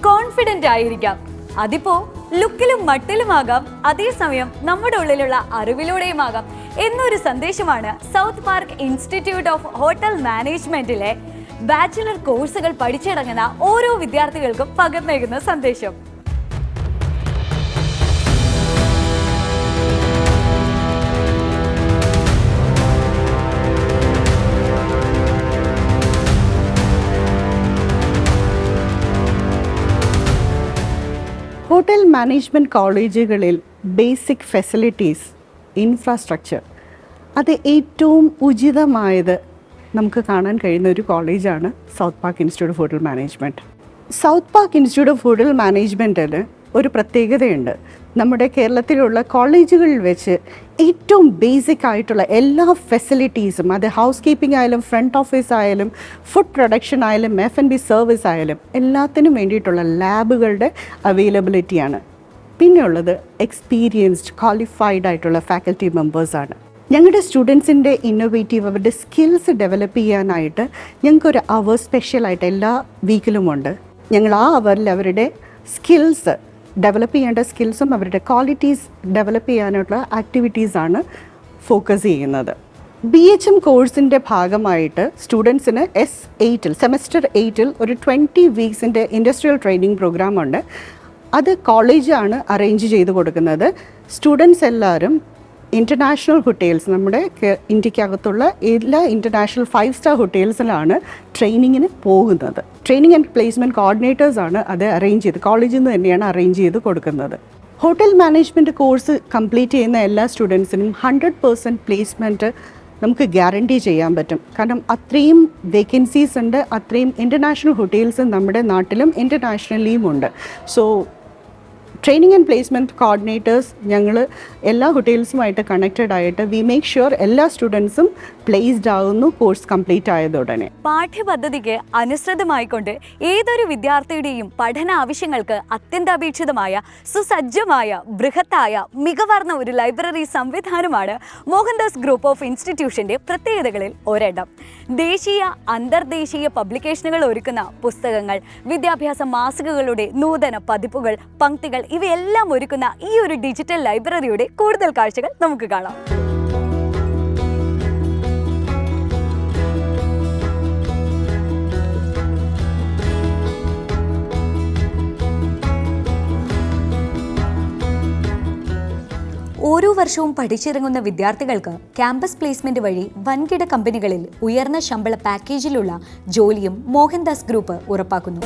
കോൺഫിഡന്റ് ആയിരിക്കാം, അതിപ്പോ ലുക്കിലും മട്ടിലുമാകാം, അതേസമയം നമ്മുടെ ഉള്ളിലുള്ള അറിവിലൂടെയുമാകാം എന്നൊരു സന്ദേശമാണ് south park institute of hotel മാനേജ്മെന്റിലെ ബാച്ചിലർ കോഴ്സുകൾ പഠിച്ചിറങ്ങുന്ന ഓരോ വിദ്യാർത്ഥികൾക്കും പകർന്നേകുന്ന സന്ദേശം. ഹോട്ടൽ മാനേജ്മെൻറ്റ് കോളേജുകളിൽ ബേസിക് ഫെസിലിറ്റീസ്, ഇൻഫ്രാസ്ട്രക്ചർ അത് ഏറ്റവും ഉചിതമായത് നമുക്ക് കാണാൻ കഴിയുന്ന ഒരു കോളേജാണ് south park institute of hotel management. South park institute of hotel മാനേജ്മെൻറ്റിൽ ഒരു പ്രത്യേകതയുണ്ട്. നമ്മുടെ കേരളത്തിലുള്ള കോളേജുകളിൽ വെച്ച് ഏറ്റവും ബേസിക് ആയിട്ടുള്ള എല്ലാ ഫെസിലിറ്റീസും, അത് ഹൗസ് കീപ്പിംഗ് ആയാലും ഫ്രണ്ട് ഓഫീസ് ആയാലും ഫുഡ് പ്രൊഡക്ഷൻ ആയാലും F&B സർവീസ് ആയാലും എല്ലാത്തിനും വേണ്ടിയിട്ടുള്ള ലാബുകളുടെ അവൈലബിലിറ്റിയാണ്. പിന്നെയുള്ളത് എക്സ്പീരിയൻസ്ഡ് ക്വാളിഫൈഡ് ആയിട്ടുള്ള ഫാക്കൽറ്റി മെമ്പേഴ്സാണ്. ഞങ്ങളുടെ സ്റ്റുഡൻസിൻ്റെ ഇന്നോവേറ്റീവ് അവരുടെ സ്കിൽസ് ഡെവലപ്പ് ചെയ്യാനായിട്ട് ഞങ്ങൾക്കൊരു അവർ സ്പെഷ്യലായിട്ട് എല്ലാ വീക്കിലുമുണ്ട്. ഞങ്ങൾ ആ അവറിൽ അവരുടെ സ്കിൽസ് ഡെവലപ്പ് ചെയ്യേണ്ട സ്കിൽസും അവരുടെ ക്വാളിറ്റീസ് ഡെവലപ്പ് ചെയ്യാനുള്ള ആക്ടിവിറ്റീസാണ് ഫോക്കസ് ചെയ്യുന്നത്. BHM കോഴ്സിൻ്റെ ഭാഗമായിട്ട് സ്റ്റുഡൻസിന് S8 സെമസ്റ്റർ 8 ഒരു 20 വീക്സിൻ്റെ ഇൻഡസ്ട്രിയൽ ട്രെയിനിങ് പ്രോഗ്രാമുണ്ട്. അത് കോളേജാണ് അറേഞ്ച് ചെയ്ത് കൊടുക്കുന്നത്. സ്റ്റുഡൻസ് എല്ലാവരും ഇൻ്റർനാഷണൽ ഹോട്ടൽസ്, നമ്മുടെ ഇന്ത്യക്കകത്തുള്ള എല്ലാ ഇൻ്റർനാഷണൽ 5-സ്റ്റാർ ഹോട്ടൽസിലാണ് ട്രെയിനിങ്ങിന് പോകുന്നത്. ട്രെയിനിങ് ആൻഡ് പ്ലേസ്മെൻറ്റ് കോർഡിനേറ്റേഴ്സാണ് അത് അറേഞ്ച് ചെയ്ത്, കോളേജിൽ നിന്ന് തന്നെയാണ് അറേഞ്ച് ചെയ്ത് കൊടുക്കുന്നത്. ഹോട്ടൽ മാനേജ്മെൻറ്റ് കോഴ്സ് കംപ്ലീറ്റ് ചെയ്യുന്ന എല്ലാ സ്റ്റുഡൻസിനും 100% പ്ലേസ്മെൻറ്റ് നമുക്ക് ഗ്യാരണ്ടി ചെയ്യാൻ പറ്റും. കാരണം അത്രയും വേക്കൻസീസ് ഉണ്ട്, അത്രയും ഇൻ്റർനാഷണൽ ഹോട്ടൽസ് നമ്മുടെ നാട്ടിലും ഇൻ്റർനാഷണലിയും ഉണ്ട്. So training and placement coordinators ഞങ്ങൾ എല്ലാ ഹോട്ടൽസുമായിട്ട് കണക്റ്റഡ് ആയിട്ട് വി മേക്ക് ഷുവർ എല്ലാ സ്റ്റുഡൻസും പ്ലേസ്ഡ് ആകുന്നു കോഴ്സ് കംപ്ലീറ്റ് ആയതുടനെ. പാഠ്യപദ്ധതിക്ക് അനുസൃതമായിക്കൊണ്ട് ഏതൊരു വിദ്യാർത്ഥിയുടെയും പഠന ആവശ്യങ്ങൾക്ക് അത്യന്താപേക്ഷിതമായ സുസജ്ജമായ ബൃഹത്തായ മികവാർന്ന ഒരു ലൈബ്രറി സംവിധാനമാണ് മോഹൻദാസ് ഗ്രൂപ്പ് ഓഫ് ഇൻസ്റ്റിറ്റ്യൂഷൻ്റെ പ്രത്യേകതകളിൽ ഒരെണ്ണം. ദേശീയ അന്തർദേശീയ പബ്ലിക്കേഷനുകൾ ഒരുക്കുന്ന പുസ്തകങ്ങൾ, വിദ്യാഭ്യാസ മാസികകളുടെ നൂതന പതിപ്പുകൾ, പംക്തികൾ ഇവയെല്ലാം ഒരുക്കുന്ന ഈ ഒരു ഡിജിറ്റൽ ലൈബ്രറിയുടെ കൂടുതൽ കാഴ്ചകൾ നമുക്ക് കാണാം. ഓരോ വർഷവും പഠിച്ചിറങ്ങുന്ന വിദ്യാർത്ഥികൾക്ക് ക്യാമ്പസ് പ്ലേസ്മെന്റ് വഴി വൻകിട കമ്പനികളിൽ ഉയർന്ന ശമ്പള പാക്കേജിലുള്ള ജോലിയും മോഹൻദാസ് ഗ്രൂപ്പ് ഉറപ്പാക്കുന്നു.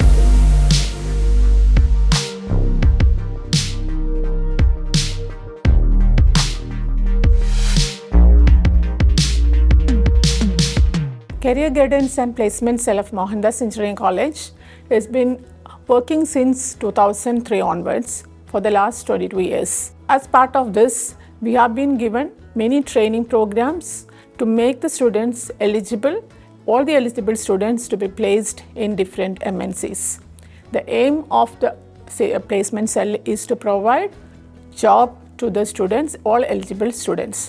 Career Guidance and Placement Cell of Mohandas Engineering College has been working since 2003 onwards for the last 22 years. As part of this, we have been given many training programs to make the students eligible, all the eligible students to be placed in different MNCs. The aim of the placement cell is to provide job to the students, all eligible students.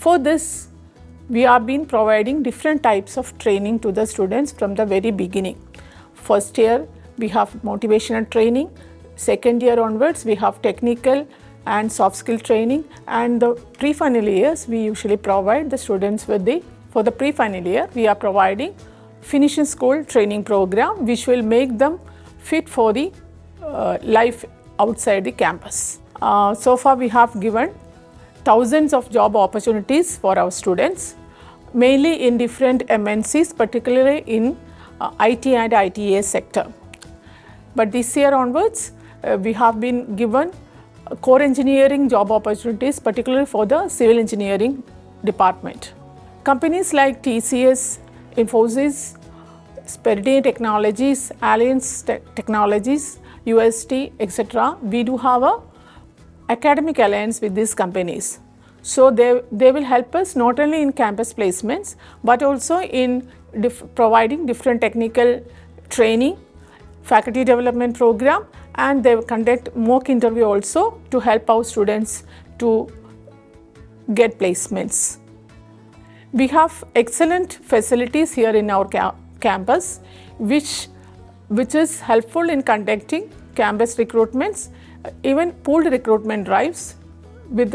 For this, we have been providing different types of training to the students from the very beginning. First year, we have motivational training. Second year onwards, we have technical and soft skill training. And the pre-final years, we usually provide the students with for the pre-final year, we are providing finishing school training program, which will make them fit for the life outside the campus. So far, we have given thousands of job opportunities for our students, mainly in different MNCs, particularly in IT and ITA sector. But this year onwards, we have been given core engineering job opportunities, particularly for the civil engineering department. Companies like TCS, Infosys, Speridian Technologies, Alliance Technologies, UST, etc. We do have a academic alliance with these companies. So they will help us not only in campus placements, but also in providing different technical training, faculty development program, and they will conduct mock interview also to help our students to get placements. We have excellent facilities here in our campus, which is helpful in conducting campus recruitments, even pooled recruitment drives with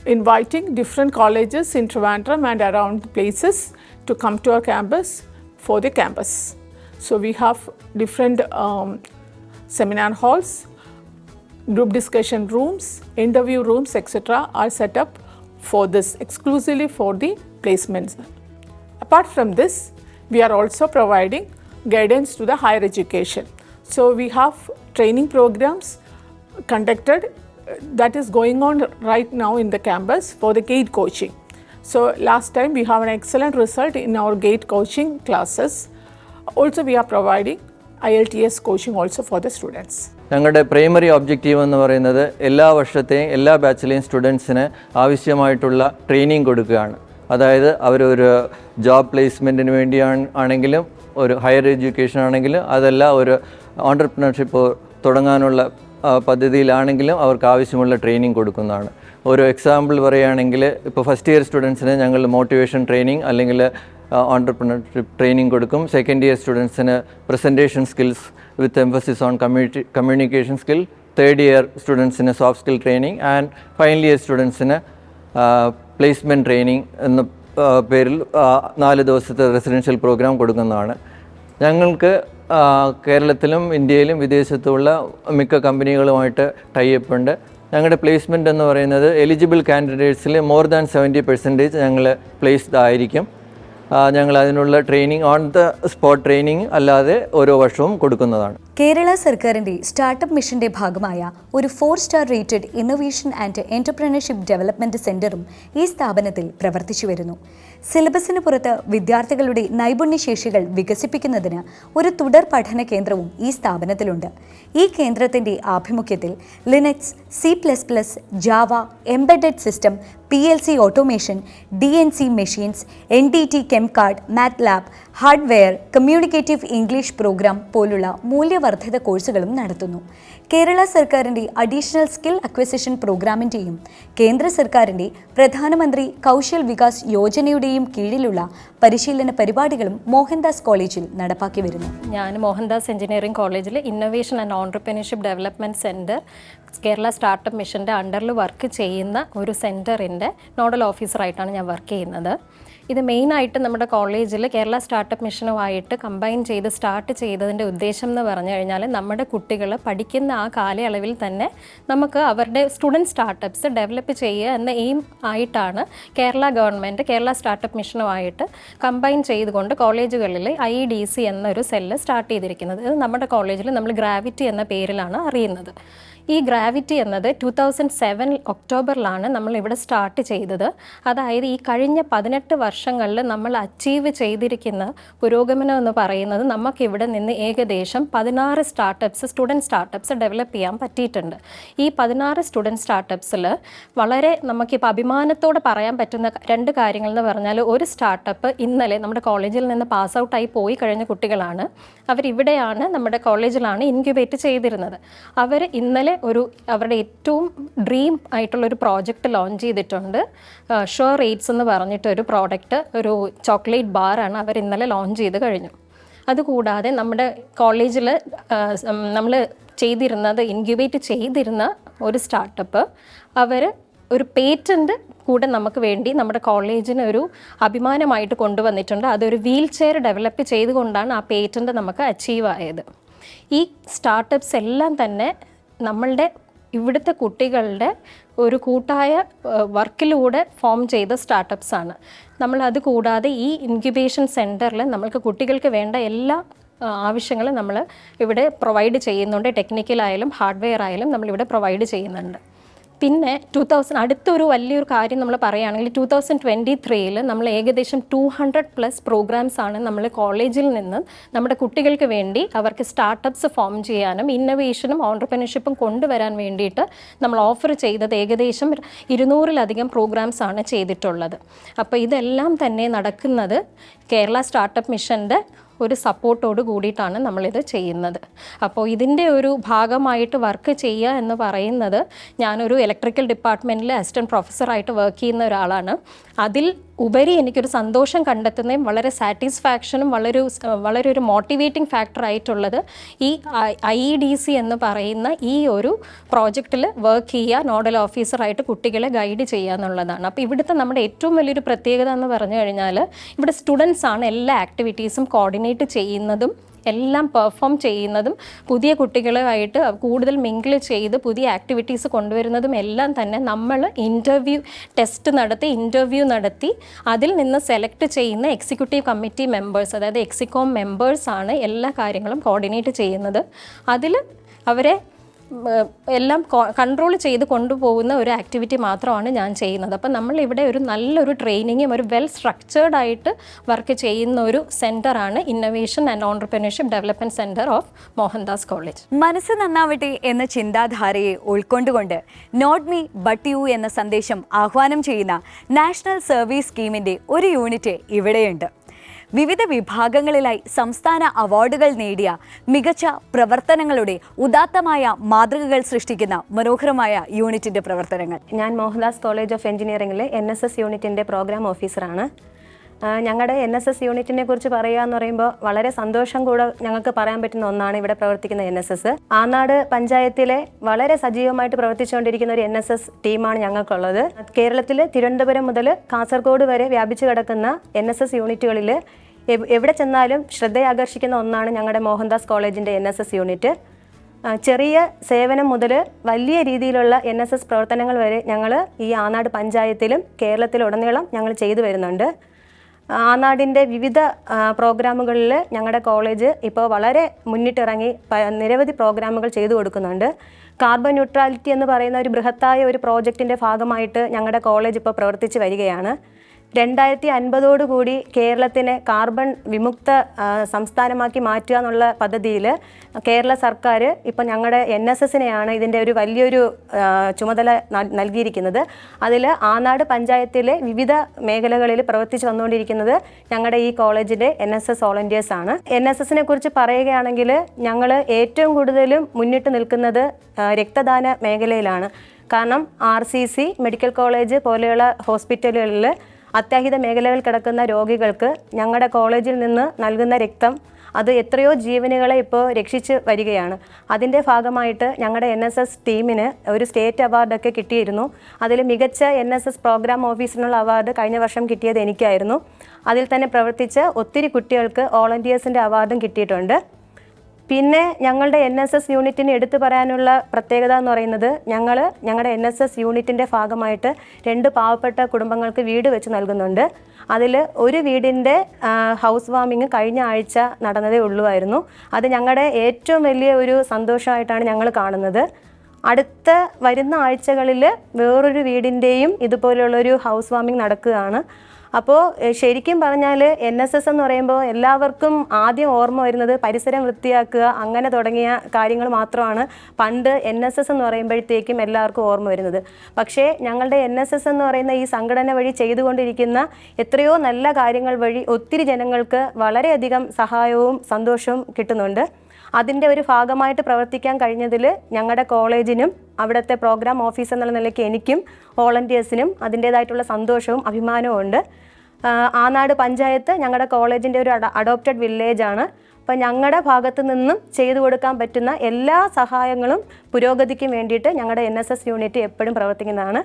inviting different colleges in Trivandrum and around places to come to our campus for the campus. So we have different seminar halls, group discussion rooms, interview rooms, etc. are set up for this, exclusively for the placements. Apart from this, we are also providing guidance to the higher education. So we have training programs conducted that is going on right now in the campus for the GATE coaching. So last time we have an excellent result in our GATE coaching classes. Also we are providing IELTS coaching also for the students. ഞങ്ങളുടെ പ്രൈമറി ഒബ്ജക്റ്റീവ് എന്ന് പറയുന്നത് എല്ലാ വർഷത്തെയും എല്ലാ ബാച്ചിലെയും സ്റ്റുഡൻസിന് ആവശ്യമായിട്ടുള്ള ട്രെയിനിങ് കൊടുക്കുകയാണ്. അതായത് അവരൊരു ജോബ് പ്ലേസ്മെൻറ്റിന് വേണ്ടിയാണെങ്കിലും ഒരു ഹയർ എഡ്യൂക്കേഷൻ ആണെങ്കിലും അതല്ല ഒരു ഓൺട്രപ്രണർഷിപ്പ് തുടങ്ങാനുള്ള പദ്ധതിയിലാണെങ്കിലും അവർക്ക് ആവശ്യമുള്ള ട്രെയിനിങ് കൊടുക്കുന്നതാണ്. ഒരു എക്സാമ്പിൾ പറയുകയാണെങ്കിൽ ഇപ്പോൾ ഫസ്റ്റ് ഇയർ സ്റ്റുഡൻസിന് ഞങ്ങൾ മോട്ടിവേഷൻ ട്രെയിനിങ് അല്ലെങ്കിൽ ഓൺടർപ്രണർഷിപ്പ് ട്രെയിനിങ് കൊടുക്കും. സെക്കൻഡ് ഇയർ സ്റ്റുഡൻസിന് presentation skills with emphasis on communication skill. Third year സ്റ്റുഡൻസിന് soft skill training. And final year സ്റ്റുഡൻസിന് പ്ലേസ്മെൻറ്റ് ട്രെയിനിങ് എന്ന പേരിൽ 4 ദിവസത്തെ റെസിഡൻഷ്യൽ പ്രോഗ്രാം കൊടുക്കുന്നതാണ്. ഞങ്ങൾക്ക് കേരളത്തിലും ഇന്ത്യയിലും വിദേശത്തുമുള്ള മിക്ക കമ്പനികളുമായിട്ട് ടൈപ്പ് ഉണ്ട്. ഞങ്ങളുടെ പ്ലേസ്മെൻറ്റ് എന്ന് പറയുന്നത് എലിജിബിൾ കാൻഡിഡേറ്റ്സിൽ മോർ ദാൻ 70% ഞങ്ങൾ പ്ലേസ്ഡ് ആയിരിക്കും. ഞങ്ങൾ അതിനുള്ള training on the spot training അല്ലാതെ ഓരോ വർഷവും കൊടുക്കുന്നതാണ്. കേരള സർക്കാരിൻ്റെ സ്റ്റാർട്ടപ്പ് മിഷന്റെ ഭാഗമായ ഒരു 4 star rated innovation and entrepreneurship development സെൻറ്ററും ഈ സ്ഥാപനത്തിൽ പ്രവർത്തിച്ചു വരുന്നു. സിലബസിന് പുറത്ത് വിദ്യാർത്ഥികളുടെ നൈപുണ്യശേഷികൾ വികസിപ്പിക്കുന്നതിന് ഒരു തുടർ പഠന കേന്ദ്രവും ഈ സ്ഥാപനത്തിലുണ്ട്. ഈ കേന്ദ്രത്തിൻ്റെ ആഭിമുഖ്യത്തിൽ Linux, C++, Java, embedded system, PLC automation, DNC machines, NDT ChemCAD, MATLAB, hardware, communicative English program പോലുള്ള മൂല്യവർദ്ധിത കോഴ്സുകളും നടത്തുന്നു. കേരള സർക്കാരിൻ്റെ അഡീഷണൽ സ്കിൽ അക്വസിഷൻ പ്രോഗ്രാമിൻ്റെയും കേന്ദ്ര സർക്കാരിൻ്റെ പ്രധാനമന്ത്രി കൗശൽ വികാസ് യോജനയുടെയും കീഴിലുള്ള പരിശീലന പരിപാടികളും മോഹൻദാസ് കോളേജിൽ നടപ്പാക്കി വരുന്നു. ഞാൻ മോഹൻദാസ് എഞ്ചിനീയറിംഗ് കോളേജിൽ innovation and entrepreneurship development centre Kerala startup മിഷൻ്റെ അണ്ടറിൽ വർക്ക് ചെയ്യുന്ന ഒരു സെൻറ്ററിൻ്റെ നോഡൽ ഓഫീസറായിട്ടാണ് ഞാൻ വർക്ക് ചെയ്യുന്നത്. ഇത് മെയിനായിട്ട് നമ്മുടെ കോളേജിൽ കേരള സ്റ്റാർട്ടപ്പ് മിഷനുമായിട്ട് കമ്പൈൻ ചെയ്ത് സ്റ്റാർട്ട് ചെയ്തതിൻ്റെ ഉദ്ദേശം എന്ന് പറഞ്ഞു കഴിഞ്ഞാൽ നമ്മുടെ കുട്ടികൾ പഠിക്കുന്ന ആ കാലയളവിൽ തന്നെ നമുക്ക് അവരുടെ സ്റ്റുഡൻറ്റ് സ്റ്റാർട്ടപ്പ്സ് ഡെവലപ്പ് ചെയ്യുക എന്ന എയിം ആയിട്ടാണ് കേരള ഗവൺമെൻറ് കേരള സ്റ്റാർട്ടപ്പ് മിഷനുമായിട്ട് കമ്പൈൻ ചെയ്തുകൊണ്ട് കോളേജുകളിൽ IEDC എന്നൊരു സെല്ല് സ്റ്റാർട്ട് ചെയ്തിരിക്കുന്നത്. ഇത് നമ്മുടെ കോളേജിൽ നമ്മൾ ഗ്രാവിറ്റി എന്ന പേരിലാണ് അറിയുന്നത്. ഈ ഗ്രാവിറ്റി എന്നത് 2007 ഒക്ടോബറിലാണ് നമ്മളിവിടെ സ്റ്റാർട്ട് ചെയ്തത്. അതായത് ഈ കഴിഞ്ഞ 18 വർഷങ്ങളിൽ നമ്മൾ അച്ചീവ് ചെയ്തിരിക്കുന്ന പുരോഗമനം എന്ന് പറയുന്നത് നമുക്കിവിടെ നിന്ന് ഏകദേശം 16 സ്റ്റുഡൻറ്റ് സ്റ്റാർട്ടപ്പ്സ് ഡെവലപ്പ് ചെയ്യാൻ പറ്റിയിട്ടുണ്ട്. ഈ 16 സ്റ്റുഡൻറ്റ് സ്റ്റാർട്ടപ്പ്സിൽ വളരെ നമുക്കിപ്പോൾ അഭിമാനത്തോടെ പറയാൻ പറ്റുന്ന 2 കാര്യങ്ങൾ എന്ന് പറഞ്ഞാൽ, ഒരു സ്റ്റാർട്ടപ്പ് ഇന്നലെ നമ്മുടെ കോളേജിൽ നിന്ന് പാസ് ഔട്ടായി പോയി കഴിഞ്ഞ കുട്ടികളാണ്. അവരിവിടെയാണ് നമ്മുടെ കോളേജിലാണ് ഇൻക്യുബേറ്റ് ചെയ്തിരുന്നത്. അവർ ഇന്നലെ അവരുടെ ഏറ്റവും ഡ്രീം ആയിട്ടുള്ളൊരു പ്രോജക്റ്റ് ലോഞ്ച് ചെയ്തിട്ടുണ്ട്. ഷുവർ റേറ്റ്സ് എന്ന് പറഞ്ഞിട്ടൊരു പ്രോഡക്റ്റ്, ഒരു ചോക്ലേറ്റ് ബാറാണ് അവർ ഇന്നലെ ലോഞ്ച് ചെയ്ത് കഴിഞ്ഞു. അതുകൂടാതെ നമ്മുടെ കോളേജിൽ നമ്മൾ ഇൻക്യുബേറ്റ് ചെയ്തിരുന്ന ഒരു സ്റ്റാർട്ടപ്പ് അവർ ഒരു പേറ്റൻറ്റ് കൂടെ നമുക്ക് വേണ്ടി നമ്മുടെ കോളേജിന് ഒരു അഭിമാനമായിട്ട് കൊണ്ടുവന്നിട്ടുണ്ട്. അതൊരു വീൽ ചെയർ ഡെവലപ്പ് ചെയ്തുകൊണ്ടാണ് ആ പേറ്റൻറ്റ് നമുക്ക് അച്ചീവ് ആയത്. ഈ സ്റ്റാർട്ടപ്സ് എല്ലാം തന്നെ നമ്മളുടെ ഇവിടുത്തെ കുട്ടികളുടെ ഒരു കൂട്ടായ വർക്കിലൂടെ ഫോം ചെയ്ത സ്റ്റാർട്ടപ്സാണ്. നമ്മളത് കൂടാതെ ഈ ഇൻക്യുബേഷൻ സെൻറ്ററിൽ നമ്മൾക്ക് കുട്ടികൾക്ക് വേണ്ട എല്ലാ ആവശ്യങ്ങളും നമ്മൾ ഇവിടെ പ്രൊവൈഡ് ചെയ്യുന്നുണ്ട്. ടെക്നിക്കലായാലും ഹാർഡ്വെയർ ആയാലും നമ്മളിവിടെ പ്രൊവൈഡ് ചെയ്യുന്നുണ്ട്. പിന്നെ അടുത്തൊരു വലിയൊരു കാര്യം നമ്മൾ പറയുകയാണെങ്കിൽ 2023 നമ്മൾ ഏകദേശം 200+ പ്രോഗ്രാംസാണ് നമ്മൾ കോളേജിൽ നിന്ന് നമ്മുടെ കുട്ടികൾക്ക് വേണ്ടി അവർക്ക് സ്റ്റാർട്ടപ്സ് ഫോം ചെയ്യാനും ഇന്നൊവേഷനും ഓൺടർപ്രണർഷിപ്പും കൊണ്ടുവരാൻ വേണ്ടിയിട്ട് നമ്മൾ ഓഫർ ചെയ്തത് ഏകദേശം 200-ലധികം പ്രോഗ്രാംസാണ് ചെയ്തിട്ടുള്ളത്. അപ്പോൾ ഇതെല്ലാം തന്നെ നടക്കുന്നത് കേരള സ്റ്റാർട്ടപ്പ് മിഷൻ്റെ ഒരു സപ്പോർട്ടോട് കൂടിയിട്ടാണ് നമ്മളിത് ചെയ്യുന്നത്. അപ്പോൾ ഇതിൻ്റെ ഒരു ഭാഗമായിട്ട് വർക്ക് ചെയ്യുക എന്ന് പറയുന്നത്, ഞാനൊരു ഇലക്ട്രിക്കൽ ഡിപ്പാർട്ട്മെൻറ്റിൽ അസിസ്റ്റൻറ്റ് പ്രൊഫസറായിട്ട് വർക്ക് ചെയ്യുന്ന ഒരാളാണ്. അതിൽ ഉപരി എനിക്കൊരു സന്തോഷം കണ്ടെത്തുന്നതും വളരെ സാറ്റിസ്ഫാക്ഷനും വളരെ ഒരു മോട്ടിവേറ്റിംഗ് ഫാക്ടറായിട്ടുള്ളത് ഈ IEDC എന്ന് പറയുന്ന ഈ ഒരു പ്രോജക്റ്റിൽ വർക്ക് ചെയ്യുക, നോഡൽ ഓഫീസറായിട്ട് കുട്ടികളെ ഗൈഡ് ചെയ്യുക എന്നുള്ളതാണ്. അപ്പോൾ ഇവിടുത്തെ നമ്മുടെ ഏറ്റവും വലിയൊരു പ്രത്യേകത എന്ന് പറഞ്ഞു കഴിഞ്ഞാൽ, ഇവിടെ സ്റ്റുഡൻസാണ് എല്ലാ ആക്ടിവിറ്റീസും കോർഡിനേറ്റ് ചെയ്യുന്നതും എല്ലാം പെർഫോം ചെയ്യുന്നതും പുതിയ കുട്ടികളുമായിട്ട് കൂടുതൽ മിങ്കിൾ ചെയ്ത് പുതിയ ആക്ടിവിറ്റീസ് കൊണ്ടുവരുന്നതും എല്ലാം തന്നെ നമ്മൾ ടെസ്റ്റ് നടത്തി അതിൽ നിന്ന് സെലക്ട് ചെയ്യുന്ന എക്സിക്യൂട്ടീവ് കമ്മിറ്റി മെമ്പേഴ്സ്, അതായത് എക്സിക്കോം മെമ്പേഴ്സാണ് എല്ലാ കാര്യങ്ങളും കോർഡിനേറ്റ് ചെയ്യുന്നത്. അതിൽ അവരെ എല്ലാം കൺട്രോൾ ചെയ്ത് കൊണ്ടുപോകുന്ന ഒരു ആക്ടിവിറ്റി മാത്രമാണ് ഞാൻ ചെയ്യുന്നത്. അപ്പോൾ നമ്മളിവിടെ ഒരു നല്ലൊരു ട്രെയിനിങ്ങും ഒരു വെൽ സ്ട്രക്ചേർഡ് ആയിട്ട് വർക്ക് ചെയ്യുന്ന ഒരു സെൻറ്ററാണ് innovation and entrepreneurship development centre of Mohandas college. മനസ്സ് നന്നാവട്ടെ എന്ന ചിന്താധാരയെ ഉൾക്കൊണ്ടുകൊണ്ട് നോട്ട് മീ ബട്ട് യു എന്ന സന്ദേശം ആഹ്വാനം ചെയ്യുന്ന നാഷണൽ സർവീസ് സ്കീമിൻ്റെ ഒരു യൂണിറ്റ് ഇവിടെയുണ്ട്. വിവിധ വിഭാഗങ്ങളിലായി സംസ്ഥാന അവാർഡുകൾ നേടിയ മികച്ച പ്രവർത്തനങ്ങളുടെ ഉദാത്തമായ മാതൃകകൾ സൃഷ്ടിക്കുന്ന മനോഹരമായ യൂണിറ്റിന്റെ പ്രവർത്തനങ്ങൾ. ഞാൻ മോഹൻദാസ് കോളേജ് ഓഫ് എഞ്ചിനീയറിംഗിലെ NSS യൂണിറ്റിൻ്റെ പ്രോഗ്രാം ഓഫീസറാണ്. ഞങ്ങളുടെ NSS യൂണിറ്റിനെ കുറിച്ച് പറയുക എന്ന് പറയുമ്പോൾ വളരെ സന്തോഷം കൂടെ ഞങ്ങൾക്ക് പറയാൻ പറ്റുന്ന ഒന്നാണ് ഇവിടെ പ്രവർത്തിക്കുന്ന NSS. ആനാട് പഞ്ചായത്തിലെ വളരെ സജീവമായിട്ട് പ്രവർത്തിച്ചുകൊണ്ടിരിക്കുന്ന ഒരു NSS ടീമാണ് ഞങ്ങൾക്കുള്ളത്. കേരളത്തിൽ തിരുവനന്തപുരം മുതൽ കാസർഗോഡ് വരെ വ്യാപിച്ചു കിടക്കുന്ന NSS യൂണിറ്റുകളിൽ എവിടെ ചെന്നാലും ശ്രദ്ധയാകർഷിക്കുന്ന ഒന്നാണ് ഞങ്ങളുടെ മോഹൻദാസ് കോളേജിൻ്റെ NSS യൂണിറ്റ്. ചെറിയ സേവനം മുതൽ വലിയ രീതിയിലുള്ള NSS പ്രവർത്തനങ്ങൾ വരെ ഞങ്ങൾ ഈ ആനാട് പഞ്ചായത്തിലും കേരളത്തിലുടനീളം ഞങ്ങൾ ചെയ്തു വരുന്നുണ്ട്. ആനാടിൻ്റെ വിവിധ പ്രോഗ്രാമുകളിൽ ഞങ്ങളുടെ കോളേജ് ഇപ്പോൾ വളരെ മുന്നിട്ടിറങ്ങി നിരവധി പ്രോഗ്രാമുകൾ ചെയ്തു കൊടുക്കുന്നുണ്ട്. കാർബൺ ന്യൂട്രാലിറ്റി എന്ന് പറയുന്ന ഒരു ബൃഹത്തായ ഒരു പ്രോജക്റ്റിൻ്റെ ഭാഗമായിട്ട് ഞങ്ങളുടെ കോളേജ് ഇപ്പോൾ പ്രവർത്തിച്ച് വരികയാണ്. 2050 കേരളത്തിനെ കാർബൺ വിമുക്ത സംസ്ഥാനമാക്കി മാറ്റുക എന്നുള്ള പദ്ധതിയിൽ കേരള സർക്കാർ ഇപ്പം ഞങ്ങളുടെ NSSനെയാണ് ഇതിൻ്റെ ഒരു വലിയൊരു ചുമതല നൽകിയിരിക്കുന്നത്. അതിൽ ആനാട് പഞ്ചായത്തിലെ വിവിധ മേഖലകളിൽ പ്രവർത്തിച്ച് വന്നുകൊണ്ടിരിക്കുന്നത് ഞങ്ങളുടെ ഈ കോളേജിലെ NSS വോളണ്ടിയേഴ്സാണ്. NSSനെ കുറിച്ച് പറയുകയാണെങ്കിൽ ഞങ്ങൾ ഏറ്റവും കൂടുതലും മുന്നിട്ട് നിൽക്കുന്നത് രക്തദാന മേഖലയിലാണ്. കാരണം RCC മെഡിക്കൽ കോളേജ് പോലെയുള്ള ഹോസ്പിറ്റലുകളിൽ അത്യാഹിത മേഖലകളിൽ കിടക്കുന്ന രോഗികൾക്ക് ഞങ്ങളുടെ കോളേജിൽ നിന്ന് നൽകുന്ന രക്തം അത് എത്രയോ ജീവനുകളെ ഇപ്പോൾ രക്ഷിച്ച് വരികയാണ്. അതിൻ്റെ ഭാഗമായിട്ട് ഞങ്ങളുടെ NSS ടീമിന് ഒരു സ്റ്റേറ്റ് അവാർഡൊക്കെ കിട്ടിയിരുന്നു. അതിൽ മികച്ച NSS പ്രോഗ്രാം ഓഫീസറിനുള്ള അവാർഡ് കഴിഞ്ഞ വർഷം കിട്ടിയത് എനിക്കായിരുന്നു. അതിൽ തന്നെ പ്രവർത്തിച്ച ഒത്തിരി കുട്ടികൾക്ക് വോളണ്ടിയേഴ്സിൻ്റെ അവാർഡും കിട്ടിയിട്ടുണ്ട്. പിന്നെ ഞങ്ങളുടെ NSS യൂണിറ്റിന് എടുത്തു പറയാനുള്ള പ്രത്യേകത എന്ന് പറയുന്നത് ഞങ്ങളുടെ NSS യൂണിറ്റിൻ്റെ ഭാഗമായിട്ട് 2 പാവപ്പെട്ട കുടുംബങ്ങൾക്ക് വീട് വെച്ച് നൽകുന്നുണ്ട്. അതിൽ ഒരു വീടിൻ്റെ ഹൗസ് വാമിങ് കഴിഞ്ഞ ആഴ്ച നടന്നതേ ഉള്ളുവായിരുന്നു. അത് ഞങ്ങളുടെ ഏറ്റവും വലിയ ഒരു സന്തോഷമായിട്ടാണ് ഞങ്ങൾ കാണുന്നത്. അടുത്ത വരുന്ന ആഴ്ചകളിൽ വേറൊരു വീടിൻ്റെയും ഇതുപോലുള്ളൊരു ഹൗസ് വാമിങ് നടക്കുകയാണ്. അപ്പോൾ ശരിക്കും പറഞ്ഞാൽ NSS എന്ന് പറയുമ്പോൾ എല്ലാവർക്കും ആദ്യം ഓർമ്മ വരുന്നത് പരിസരം വൃത്തിയാക്കുക അങ്ങനെ തുടങ്ങിയ കാര്യങ്ങൾ മാത്രമാണ് പണ്ട് NSS എന്ന് പറയുമ്പോഴത്തേക്കും എല്ലാവർക്കും ഓർമ്മ വരുന്നത്. പക്ഷേ ഞങ്ങളുടെ NSS എന്ന് പറയുന്ന ഈ സംഘടന വഴി ചെയ്തുകൊണ്ടിരിക്കുന്ന എത്രയോ നല്ല കാര്യങ്ങൾ വഴി ഒത്തിരി ജനങ്ങൾക്ക് വളരെയധികം സഹായവും സന്തോഷവും കിട്ടുന്നുണ്ട്. അതിൻ്റെ ഒരു ഭാഗമായിട്ട് പ്രവർത്തിക്കാൻ കഴിഞ്ഞതിൽ ഞങ്ങളുടെ കോളേജിനും അവിടുത്തെ പ്രോഗ്രാം ഓഫീസർ എന്നുള്ള നിലയ്ക്ക് എനിക്കും വോളണ്ടിയേഴ്സിനും അതിൻ്റേതായിട്ടുള്ള സന്തോഷവും അഭിമാനവും ഉണ്ട്. ആനാട് പഞ്ചായത്ത് ഞങ്ങളുടെ കോളേജിൻ്റെ ഒരു അഡോപ്റ്റഡ് വില്ലേജാണ്. അപ്പോൾ ഞങ്ങളുടെ ഭാഗത്തു നിന്നും ചെയ്തു കൊടുക്കാൻ പറ്റുന്ന എല്ലാ സഹായങ്ങളും പുരോഗതിക്കും വേണ്ടിയിട്ട് ഞങ്ങളുടെ NSS യൂണിറ്റ് എപ്പോഴും പ്രവർത്തിക്കുന്നതാണ്.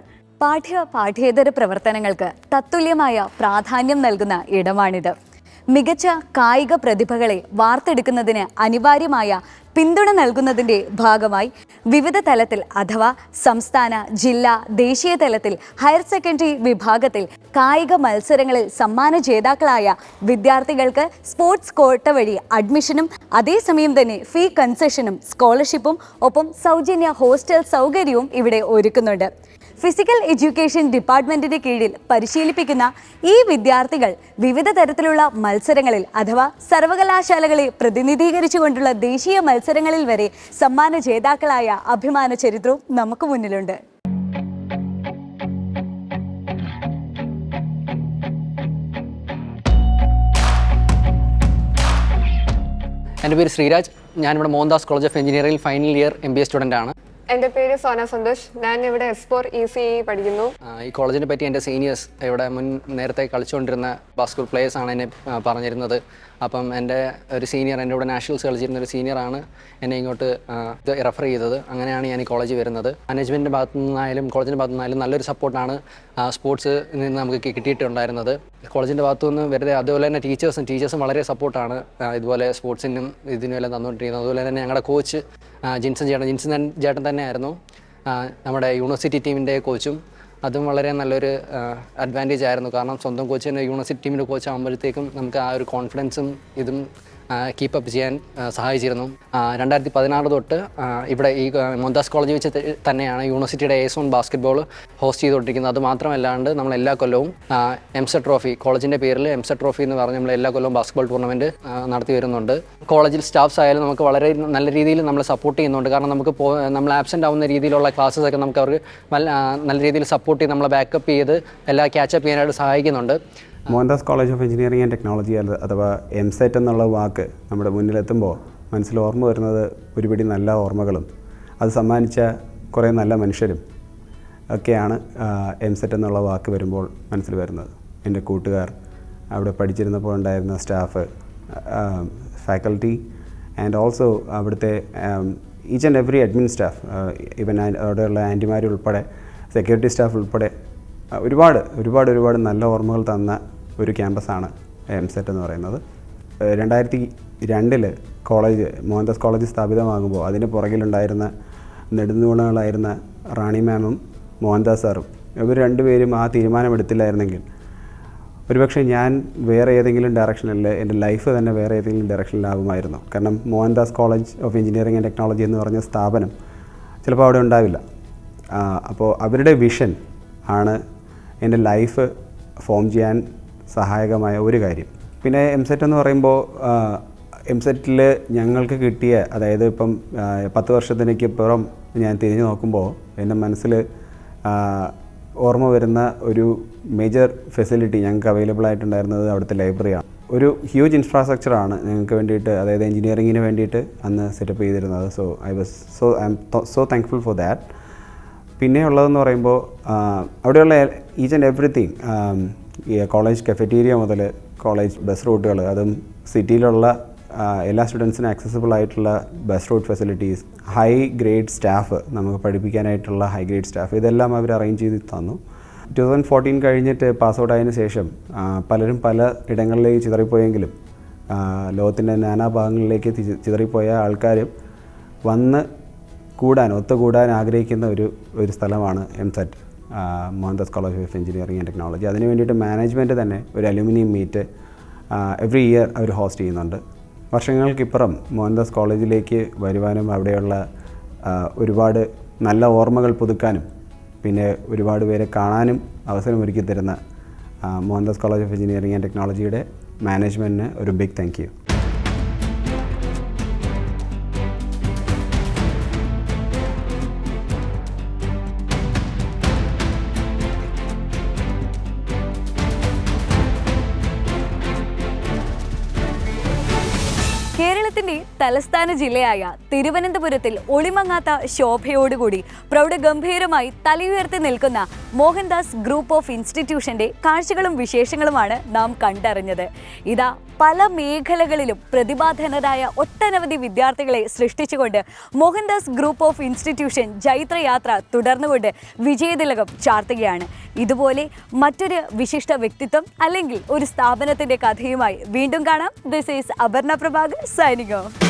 പാഠ്യേതര പ്രവർത്തനങ്ങൾക്ക് തത്തുല്യമായ പ്രാധാന്യം നൽകുന്ന ഇടമാണിത്. മികച്ച കായിക പ്രതിഭകളെ വാർത്തെടുക്കുന്നതിന് അനിവാര്യമായ പിന്തുണ നൽകുന്നതിൻ്റെ ഭാഗമായി വിവിധ തലത്തിൽ അഥവാ സംസ്ഥാന, ജില്ലാ, ദേശീയ തലത്തിൽ ഹയർ സെക്കൻഡറി വിഭാഗത്തിൽ കായിക മത്സരങ്ങളിൽ സമ്മാന ജേതാക്കളായ വിദ്യാർത്ഥികൾക്ക് സ്പോർട്സ് കോട്ട വഴി അഡ്മിഷനും അതേസമയം തന്നെ ഫീ കൺസെഷനും സ്കോളർഷിപ്പും ഒപ്പം സൗജന്യ ഹോസ്റ്റൽ സൗകര്യവും ഇവിടെ ഒരുക്കുന്നുണ്ട്. ഫിസിക്കൽ എഡ്യൂക്കേഷൻ ഡിപ്പാർട്ട്മെൻറ്റിൻ്റെ കീഴിൽ പരിശീലിപ്പിക്കുന്ന ഈ വിദ്യാർത്ഥികൾ വിവിധ തരത്തിലുള്ള മത്സരങ്ങളിൽ അഥവാ സർവകലാശാലകളെ പ്രതിനിധീകരിച്ചുകൊണ്ടുള്ള ദേശീയ മത്സരങ്ങളിൽ വരെ സമ്മാന ജേതാക്കളായ അഭിമാന ചരിത്രവും നമുക്ക് മുന്നിലുണ്ട്. എൻ്റെ പേര് ശ്രീരാജ്. ഞാനിവിടെ Mohandas college of engineering final year MBA സ്റ്റുഡൻ്റാണ്. എൻ്റെ പേര് സോന സന്തോഷ്. ഞാൻ ഇവിടെ S4 ECE പഠിക്കുന്നു. ഈ കോളേജിനെ പറ്റി എൻ്റെ സീനിയേഴ്സ് ഇവിടെ നേരത്തെ കളിച്ചുകൊണ്ടിരുന്ന ബാസ്കറ്റ്ബോൾ പ്ലേയേഴ്സാണ് എന്നെ പറഞ്ഞിരുന്നത്. അപ്പം എൻ്റെ ഒരു സീനിയർ, എൻ്റെ ഇവിടെ നാഷണൽസ് കളിച്ചിരുന്ന ഒരു സീനിയറാണ് എന്നെ ഇങ്ങോട്ട് റെഫർ ചെയ്തത്. അങ്ങനെയാണ് ഞാൻ ഈ കോളേജിൽ വരുന്നത്. മാനേജ്മെൻറ്റിൻ്റെ ഭാഗത്തു നിന്നായാലും കോളേജിൻ്റെ ഭാഗത്തു നിന്നായാലും നല്ലൊരു സപ്പോർട്ടാണ് സ്പോർട്സ് നിന്ന് നമുക്ക് കിട്ടിയിട്ടുണ്ടായിരുന്നത്. കോളേജിൻ്റെ ഭാഗത്തു നിന്ന് വെറുതെ, അതുപോലെ തന്നെ ടീച്ചേഴ്സും വളരെ സപ്പോർട്ടാണ് ഇതുപോലെ സ്പോർട്സിനും ഇതിനുമെല്ലാം തന്നുകൊണ്ടിരിക്കുന്നത്. അതുപോലെ തന്നെ ഞങ്ങളുടെ കോച്ച് ജിൻസൺ ചേട്ടൻ തന്നെയായിരുന്നു നമ്മുടെ യൂണിവേഴ്സിറ്റി ടീമിൻ്റെ കോച്ചും. അതും വളരെ നല്ലൊരു അഡ്വാൻറ്റേജ് ആയിരുന്നു. കാരണം സ്വന്തം കോച്ച് തന്നെ യൂണിവേഴ്സിറ്റി ടീമിൻ്റെ കോച്ച് ആകുമ്പോഴത്തേക്കും നമുക്ക് ആ ഒരു കോൺഫിഡൻസും ഇതും കീപ്പപ്പ് ചെയ്യാൻ സഹായിച്ചിരുന്നു. 2016 തൊട്ട് ഇവിടെ ഈ മോഹൻദാസ് കോളേജ് വെച്ച് തന്നെയാണ് യൂണിവേഴ്സിറ്റിയുടെ AS1 ബാസ്കറ്റ്ബോൾ ഹോസ്റ്റ് ചെയ്തുകൊണ്ടിരിക്കുന്നത്. അത് മാത്രമല്ലാണ്ട് നമ്മൾ എല്ലാ കൊല്ലവും MSET ട്രോഫി, കോളേജിൻ്റെ പേരിൽ MSET ട്രോഫി എന്ന് പറഞ്ഞ് നമ്മൾ എല്ലാ കൊല്ലവും ബാസ്കറ്റ്ബോൾ ടൂർണമെൻറ്റ് നടത്തി വരുന്നുണ്ട്. കോളേജിൽ സ്റ്റാഫ്സ് ആയാലും നമുക്ക് വളരെ നല്ല രീതിയിൽ നമ്മളെ സപ്പോർട്ട് ചെയ്യുന്നുണ്ട്. കാരണം നമുക്ക് നമ്മൾ ആബ്സെൻ്റ് ആവുന്ന രീതിയിലുള്ള ക്ലാസ്സസ് ഒക്കെ നമുക്ക് അവർക്ക് നല്ല രീതിയിൽ സപ്പോർട്ട് ചെയ്ത് നമ്മളെ ബാക്കപ്പ് ചെയ്ത് എല്ലാ ക്യാച്ചപ്പ് ചെയ്യാനായിട്ട് സഹായിക്കുന്നുണ്ട്. Mohandas college of engineering and technology അഥവാ MCET എന്നുള്ള വാക്ക് നമ്മുടെ മുന്നിലെത്തുമ്പോൾ മനസ്സിൽ ഓർമ്മ വരുന്നത് ഒരുപിടി നല്ല ഓർമ്മകളും അത് സമ്മാനിച്ച കുറേ നല്ല മനുഷ്യരും ഒക്കെയാണ് MCET എന്നുള്ള വാക്ക് വരുമ്പോൾ മനസ്സിൽ വരുന്നത്. എൻ്റെ കൂട്ടുകാർ, അവിടെ പഠിച്ചിരുന്നപ്പോൾ ഉണ്ടായിരുന്ന സ്റ്റാഫ്, ഫാക്കൽറ്റി ആൻഡ് ഓൾസോ അവിടുത്തെ each and every admin staff, even അവിടെയുള്ള ആൻറ്റിമാരുൾപ്പെടെ സെക്യൂരിറ്റി സ്റ്റാഫ് ഉൾപ്പെടെ ഒരുപാട് നല്ല ഓർമ്മകൾ തന്ന ഒരു ക്യാമ്പസാണ് MCET എന്ന് പറയുന്നത്. 2002 കോളേജ് മോഹൻദാസ് കോളേജ് സ്ഥാപിതമാകുമ്പോൾ അതിന് പുറകിലുണ്ടായിരുന്ന നെടുന്തൂണുകളായിരുന്ന റാണി മാമും മോഹൻദാസ് സാറും ഇവർ രണ്ടുപേരും ആ തീരുമാനമെടുത്തില്ലായിരുന്നെങ്കിൽ ഒരുപക്ഷെ ഞാൻ വേറെ ഏതെങ്കിലും ഡയറക്ഷനിൽ എൻ്റെ ലൈഫ് തന്നെ വേറെ ഏതെങ്കിലും ഡയറക്ഷനിലാകുമായിരുന്നു. കാരണം Mohandas college of engineering and technology എന്ന് പറഞ്ഞ സ്ഥാപനം ചിലപ്പോൾ അവിടെ ഉണ്ടാവില്ല. അപ്പോൾ അവരുടെ വിഷൻ ആണ് എൻ്റെ ലൈഫ് ഫോം ചെയ്യാൻ സഹായകമായ ഒരു കാര്യം. പിന്നെ MCET എന്ന് പറയുമ്പോൾ MCETൽ ഞങ്ങൾക്ക് കിട്ടിയ, അതായത് ഇപ്പം 10 വർഷത്തിനൊക്കെപ്പുറം ഞാൻ തിരിഞ്ഞു നോക്കുമ്പോൾ എൻ്റെ മനസ്സിൽ ഓർമ്മ വരുന്ന ഒരു മേജർ ഫെസിലിറ്റി ഞങ്ങൾക്ക് അവൈലബിൾ ആയിട്ടുണ്ടായിരുന്നത് അവിടുത്തെ ലൈബ്രറിയാണ്. ഒരു ഹ്യൂജ് ഇൻഫ്രാസ്ട്രക്ചറാണ് ഞങ്ങൾക്ക് വേണ്ടിയിട്ട്, അതായത് എഞ്ചിനീയറിങ്ങിന് വേണ്ടിയിട്ട് അന്ന് സെറ്റപ്പ് ചെയ്തിരുന്നത്. I M so thankful for that. പിന്നെ ഉള്ളതെന്ന് പറയുമ്പോൾ അവിടെയുള്ള ഈച്ച് ആൻഡ് എവറിത്തിങ്, ഈ കോളേജ് കഫറ്റീരിയ മുതൽ കോളേജ് ബസ് റൂട്ടുകൾ, അതും സിറ്റിയിലുള്ള എല്ലാ സ്റ്റുഡൻസിനും ആക്സസിബിൾ ആയിട്ടുള്ള bus route facilities, high grade staff, നമുക്ക് പഠിപ്പിക്കാനായിട്ടുള്ള ഹൈ ഗ്രേഡ് സ്റ്റാഫ്, ഇതെല്ലാം അവർ അറേഞ്ച് ചെയ്ത് തന്നു. 2014 കഴിഞ്ഞിട്ട് പാസ് ഔട്ട് ആയതിനു ശേഷം പലരും പല ഇടങ്ങളിലേക്ക് ചിതറിപ്പോയെങ്കിലും ലോകത്തിൻ്റെ നാനാഭാഗങ്ങളിലേക്ക് ചിതറിപ്പോയ ആൾക്കാരും വന്ന് ഒത്തുകൂടാൻ ആഗ്രഹിക്കുന്ന ഒരു സ്ഥലമാണ് MCET, Mohandas college of engineering and technology. അതിന് വേണ്ടിയിട്ട് മാനേജ്മെൻറ്റ് തന്നെ ഒരു അലുമിനി മീറ്റ് എവറി ഇയർ അവർ ഹോസ്റ്റ് ചെയ്യുന്നുണ്ട്. വർഷങ്ങൾക്കിപ്പുറം മോഹൻദാസ് കോളേജിലേക്ക് വരുവാനും അവിടെയുള്ള ഒരുപാട് നല്ല ഓർമ്മകൾ പുതുക്കാനും പിന്നെ ഒരുപാട് പേരെ കാണാനും അവസരമൊരുക്കി തരുന്ന Mohandas college of engineering and ടെക്നോളജിയുടെ മാനേജ്മെൻറ്റിന് ഒരു ബിഗ് താങ്ക് യു. കേരളത്തിന്റെ തലസ്ഥാന ജില്ലയായ തിരുവനന്തപുരത്തിൽ ഒളിമങ്ങാത്ത ശോഭയോടുകൂടി പ്രൗഢഗംഭീരമായി തലയുയർത്തി നിൽക്കുന്ന മോഹൻദാസ് ഗ്രൂപ്പ് ഓഫ് ഇൻസ്റ്റിറ്റ്യൂഷന്റെ കാഴ്ചകളും വിശേഷങ്ങളുമാണ് നാം കണ്ടറിഞ്ഞത്. ഇതാ പല മേഖലകളിലും പ്രതിഭാധനരായ ഒട്ടനവധി വിദ്യാർത്ഥികളെ സൃഷ്ടിച്ചുകൊണ്ട് മോഹൻദാസ് ഗ്രൂപ്പ് ഓഫ് ഇൻസ്റ്റിറ്റ്യൂഷൻ ജൈത്രയാത്ര തുടർന്നുകൊണ്ട് വിജയതിലകം ചാർത്തുകയാണ്. ഇതുപോലെ മറ്റൊരു വിശിഷ്ട വ്യക്തിത്വം അല്ലെങ്കിൽ ഒരു സ്ഥാപനത്തിന്റെ കഥയുമായി വീണ്ടും കാണാം. This is Aparna Prabhakar signing off.